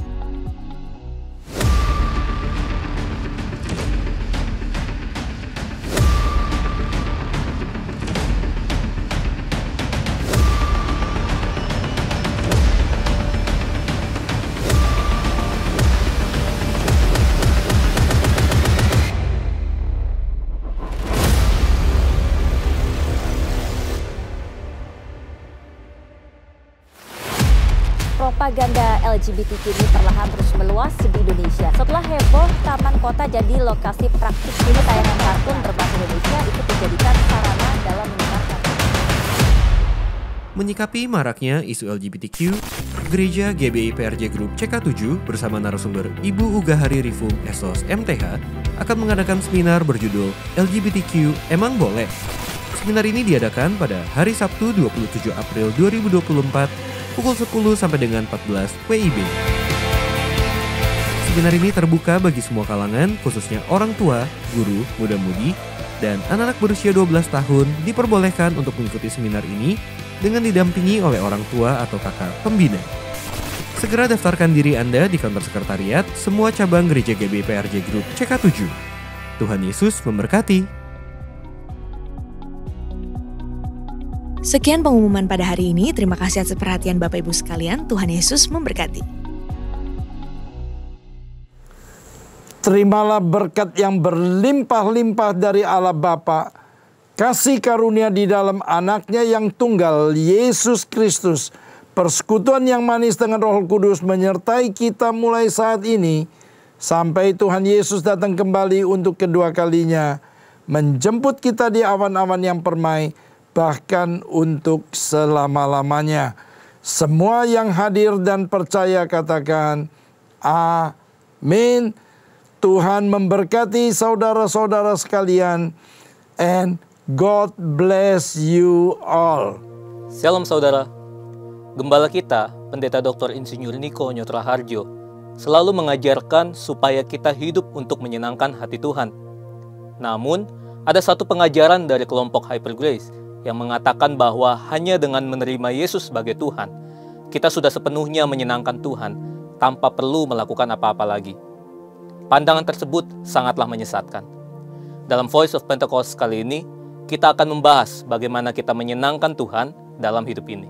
propaganda LGBTQ ini perlahan terus meluas di Indonesia. Setelah heboh, Taman Kota jadi lokasi praktis. Ini tayangan kartun berbahasa Indonesia ikut dijadikan sarana dalam menyebarkan. Menyikapi maraknya isu LGBTQ, Gereja GBI PRJ Group CK7 bersama narasumber Ibu Ugahari Rifum Esos MTH akan mengadakan seminar berjudul LGBTQ Emang Boleh. Seminar ini diadakan pada hari Sabtu 27 April 2024 pukul 10 sampai dengan 14 WIB. Seminar ini terbuka bagi semua kalangan, khususnya orang tua, guru, muda-mudi, dan anak-anak berusia 12 tahun diperbolehkan untuk mengikuti seminar ini dengan didampingi oleh orang tua atau kakak pembina. Segera daftarkan diri Anda di kantor sekretariat semua cabang Gereja GBI PRJ Group CK7. Tuhan Yesus memberkati. Sekian pengumuman pada hari ini. Terima kasih atas perhatian Bapak Ibu sekalian. Tuhan Yesus memberkati. Terimalah berkat yang berlimpah-limpah dari Allah Bapa, kasih karunia di dalam anaknya yang tunggal, Yesus Kristus, persekutuan yang manis dengan Roh Kudus menyertai kita mulai saat ini, sampai Tuhan Yesus datang kembali untuk kedua kalinya, menjemput kita di awan-awan yang permai, bahkan untuk selama-lamanya. Semua yang hadir dan percaya katakan, amin. Tuhan memberkati saudara-saudara sekalian, and God bless you all. Shalom saudara. Gembala kita, Pendeta Dr. Insinyur Niko Nyotra Harjo, selalu mengajarkan supaya kita hidup untuk menyenangkan hati Tuhan. Namun, ada satu pengajaran dari kelompok Hyper Grace yang mengatakan bahwa hanya dengan menerima Yesus sebagai Tuhan, kita sudah sepenuhnya menyenangkan Tuhan tanpa perlu melakukan apa-apa lagi. Pandangan tersebut sangatlah menyesatkan. Dalam Voice of Pentecost kali ini, kita akan membahas bagaimana kita menyenangkan Tuhan dalam hidup ini.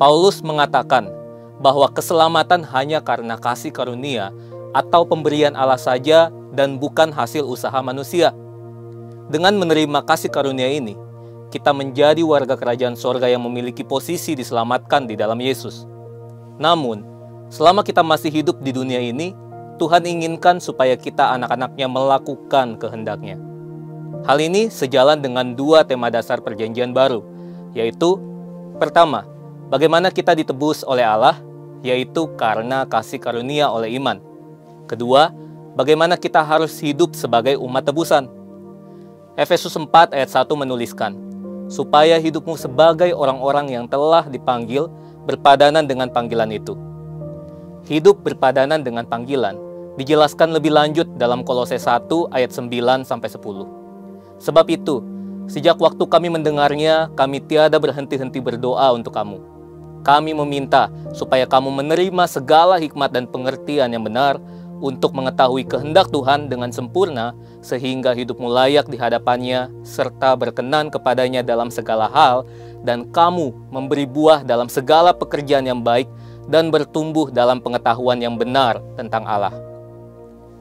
Paulus mengatakan bahwa keselamatan hanya karena kasih karunia atau pemberian Allah saja dan bukan hasil usaha manusia. Dengan menerima kasih karunia ini, kita menjadi warga kerajaan sorga yang memiliki posisi diselamatkan di dalam Yesus. Namun, selama kita masih hidup di dunia ini, Tuhan inginkan supaya kita anak-anaknya melakukan kehendaknya. Hal ini sejalan dengan dua tema dasar perjanjian baru, yaitu pertama, bagaimana kita ditebus oleh Allah, yaitu karena kasih karunia oleh iman. Kedua, bagaimana kita harus hidup sebagai umat tebusan. Efesus 4 ayat 1 menuliskan, supaya hidupmu sebagai orang-orang yang telah dipanggil berpadanan dengan panggilan itu. Hidup berpadanan dengan panggilan dijelaskan lebih lanjut dalam Kolose 1 ayat 9-10. Sebab itu, sejak waktu kami mendengarnya, kami tiada berhenti-henti berdoa untuk kamu. Kami meminta supaya kamu menerima segala hikmat dan pengertian yang benar untuk mengetahui kehendak Tuhan dengan sempurna, sehingga hidupmu layak di hadapannya, serta berkenan kepadanya dalam segala hal, dan kamu memberi buah dalam segala pekerjaan yang baik, dan bertumbuh dalam pengetahuan yang benar tentang Allah.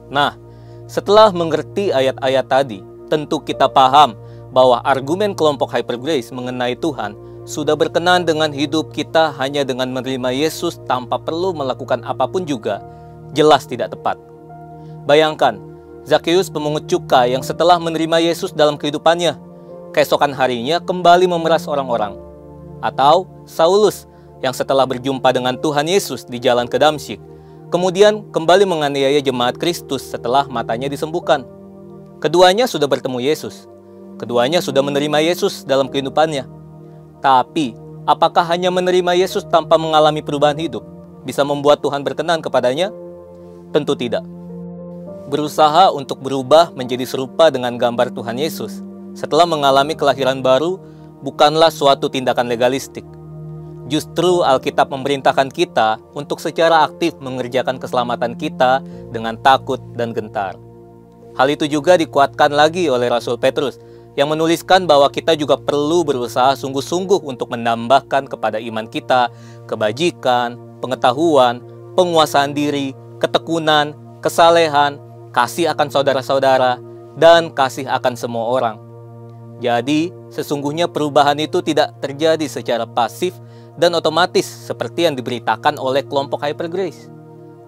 Nah, setelah mengerti ayat-ayat tadi, tentu kita paham bahwa argumen kelompok Hyper Grace mengenai Tuhan sudah berkenan dengan hidup kita hanya dengan menerima Yesus tanpa perlu melakukan apapun juga, jelas tidak tepat. Bayangkan, Zakheus pemungut cukai yang setelah menerima Yesus dalam kehidupannya, keesokan harinya kembali memeras orang-orang. Atau Saulus yang setelah berjumpa dengan Tuhan Yesus di jalan ke Damsyik, kemudian kembali menganiaya jemaat Kristus setelah matanya disembuhkan. Keduanya sudah bertemu Yesus. Keduanya sudah menerima Yesus dalam kehidupannya. Tapi, apakah hanya menerima Yesus tanpa mengalami perubahan hidup bisa membuat Tuhan berkenan kepadanya? Tentu tidak. Berusaha untuk berubah menjadi serupa dengan gambar Tuhan Yesus setelah mengalami kelahiran baru bukanlah suatu tindakan legalistik. Justru Alkitab memerintahkan kita untuk secara aktif mengerjakan keselamatan kita dengan takut dan gentar. Hal itu juga dikuatkan lagi oleh Rasul Petrus yang menuliskan bahwa kita juga perlu berusaha sungguh-sungguh untuk menambahkan kepada iman kita kebajikan, pengetahuan, penguasaan diri, ketekunan, kesalehan, kasih akan saudara-saudara, dan kasih akan semua orang. Jadi, sesungguhnya perubahan itu tidak terjadi secara pasif dan otomatis seperti yang diberitakan oleh kelompok Hyper Grace.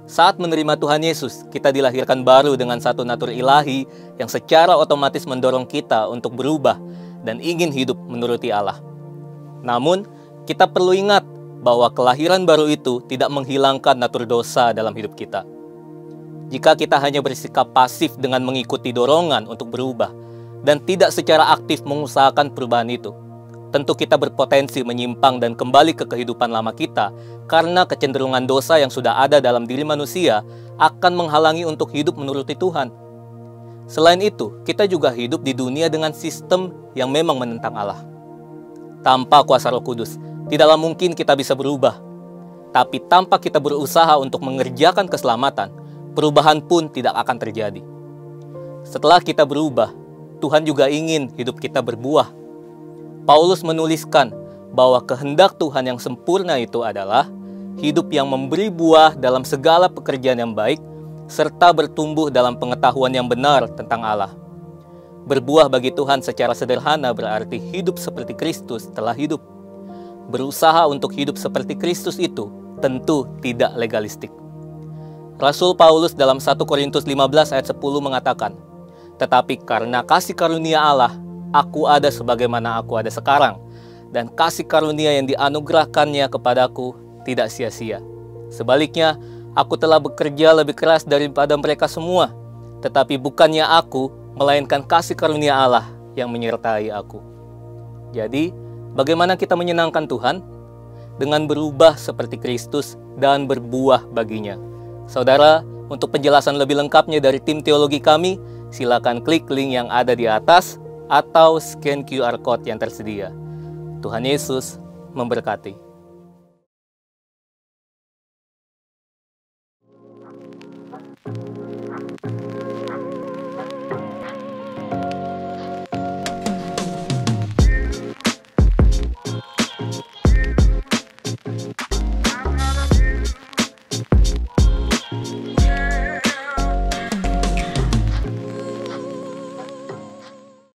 Saat menerima Tuhan Yesus, kita dilahirkan baru dengan satu natur ilahi yang secara otomatis mendorong kita untuk berubah dan ingin hidup menuruti Allah. Namun, kita perlu ingat bahwa kelahiran baru itu tidak menghilangkan natur dosa dalam hidup kita. Jika kita hanya bersikap pasif dengan mengikuti dorongan untuk berubah dan tidak secara aktif mengusahakan perubahan itu, tentu kita berpotensi menyimpang dan kembali ke kehidupan lama kita karena kecenderungan dosa yang sudah ada dalam diri manusia akan menghalangi untuk hidup menuruti Tuhan. Selain itu, kita juga hidup di dunia dengan sistem yang memang menentang Allah. Tanpa kuasa Roh Kudus, tidaklah mungkin kita bisa berubah. Tapi tanpa kita berusaha untuk mengerjakan keselamatan, perubahan pun tidak akan terjadi. Setelah kita berubah, Tuhan juga ingin hidup kita berbuah. Paulus menuliskan bahwa kehendak Tuhan yang sempurna itu adalah hidup yang memberi buah dalam segala pekerjaan yang baik, serta bertumbuh dalam pengetahuan yang benar tentang Allah. Berbuah bagi Tuhan secara sederhana berarti hidup seperti Kristus telah hidup. Berusaha untuk hidup seperti Kristus itu tentu tidak legalistik. Rasul Paulus dalam 1 Korintus 15 ayat 10 mengatakan, "Tetapi karena kasih karunia Allah, aku ada sebagaimana aku ada sekarang, dan kasih karunia yang dianugerahkannya kepadaku tidak sia-sia. Sebaliknya, aku telah bekerja lebih keras daripada mereka semua, tetapi bukannya aku, melainkan kasih karunia Allah yang menyertai aku." Jadi, bagaimana kita menyenangkan Tuhan? Dengan berubah seperti Kristus dan berbuah baginya. Saudara, untuk penjelasan lebih lengkapnya dari tim teologi kami, silakan klik link yang ada di atas atau scan QR Code yang tersedia. Tuhan Yesus memberkati.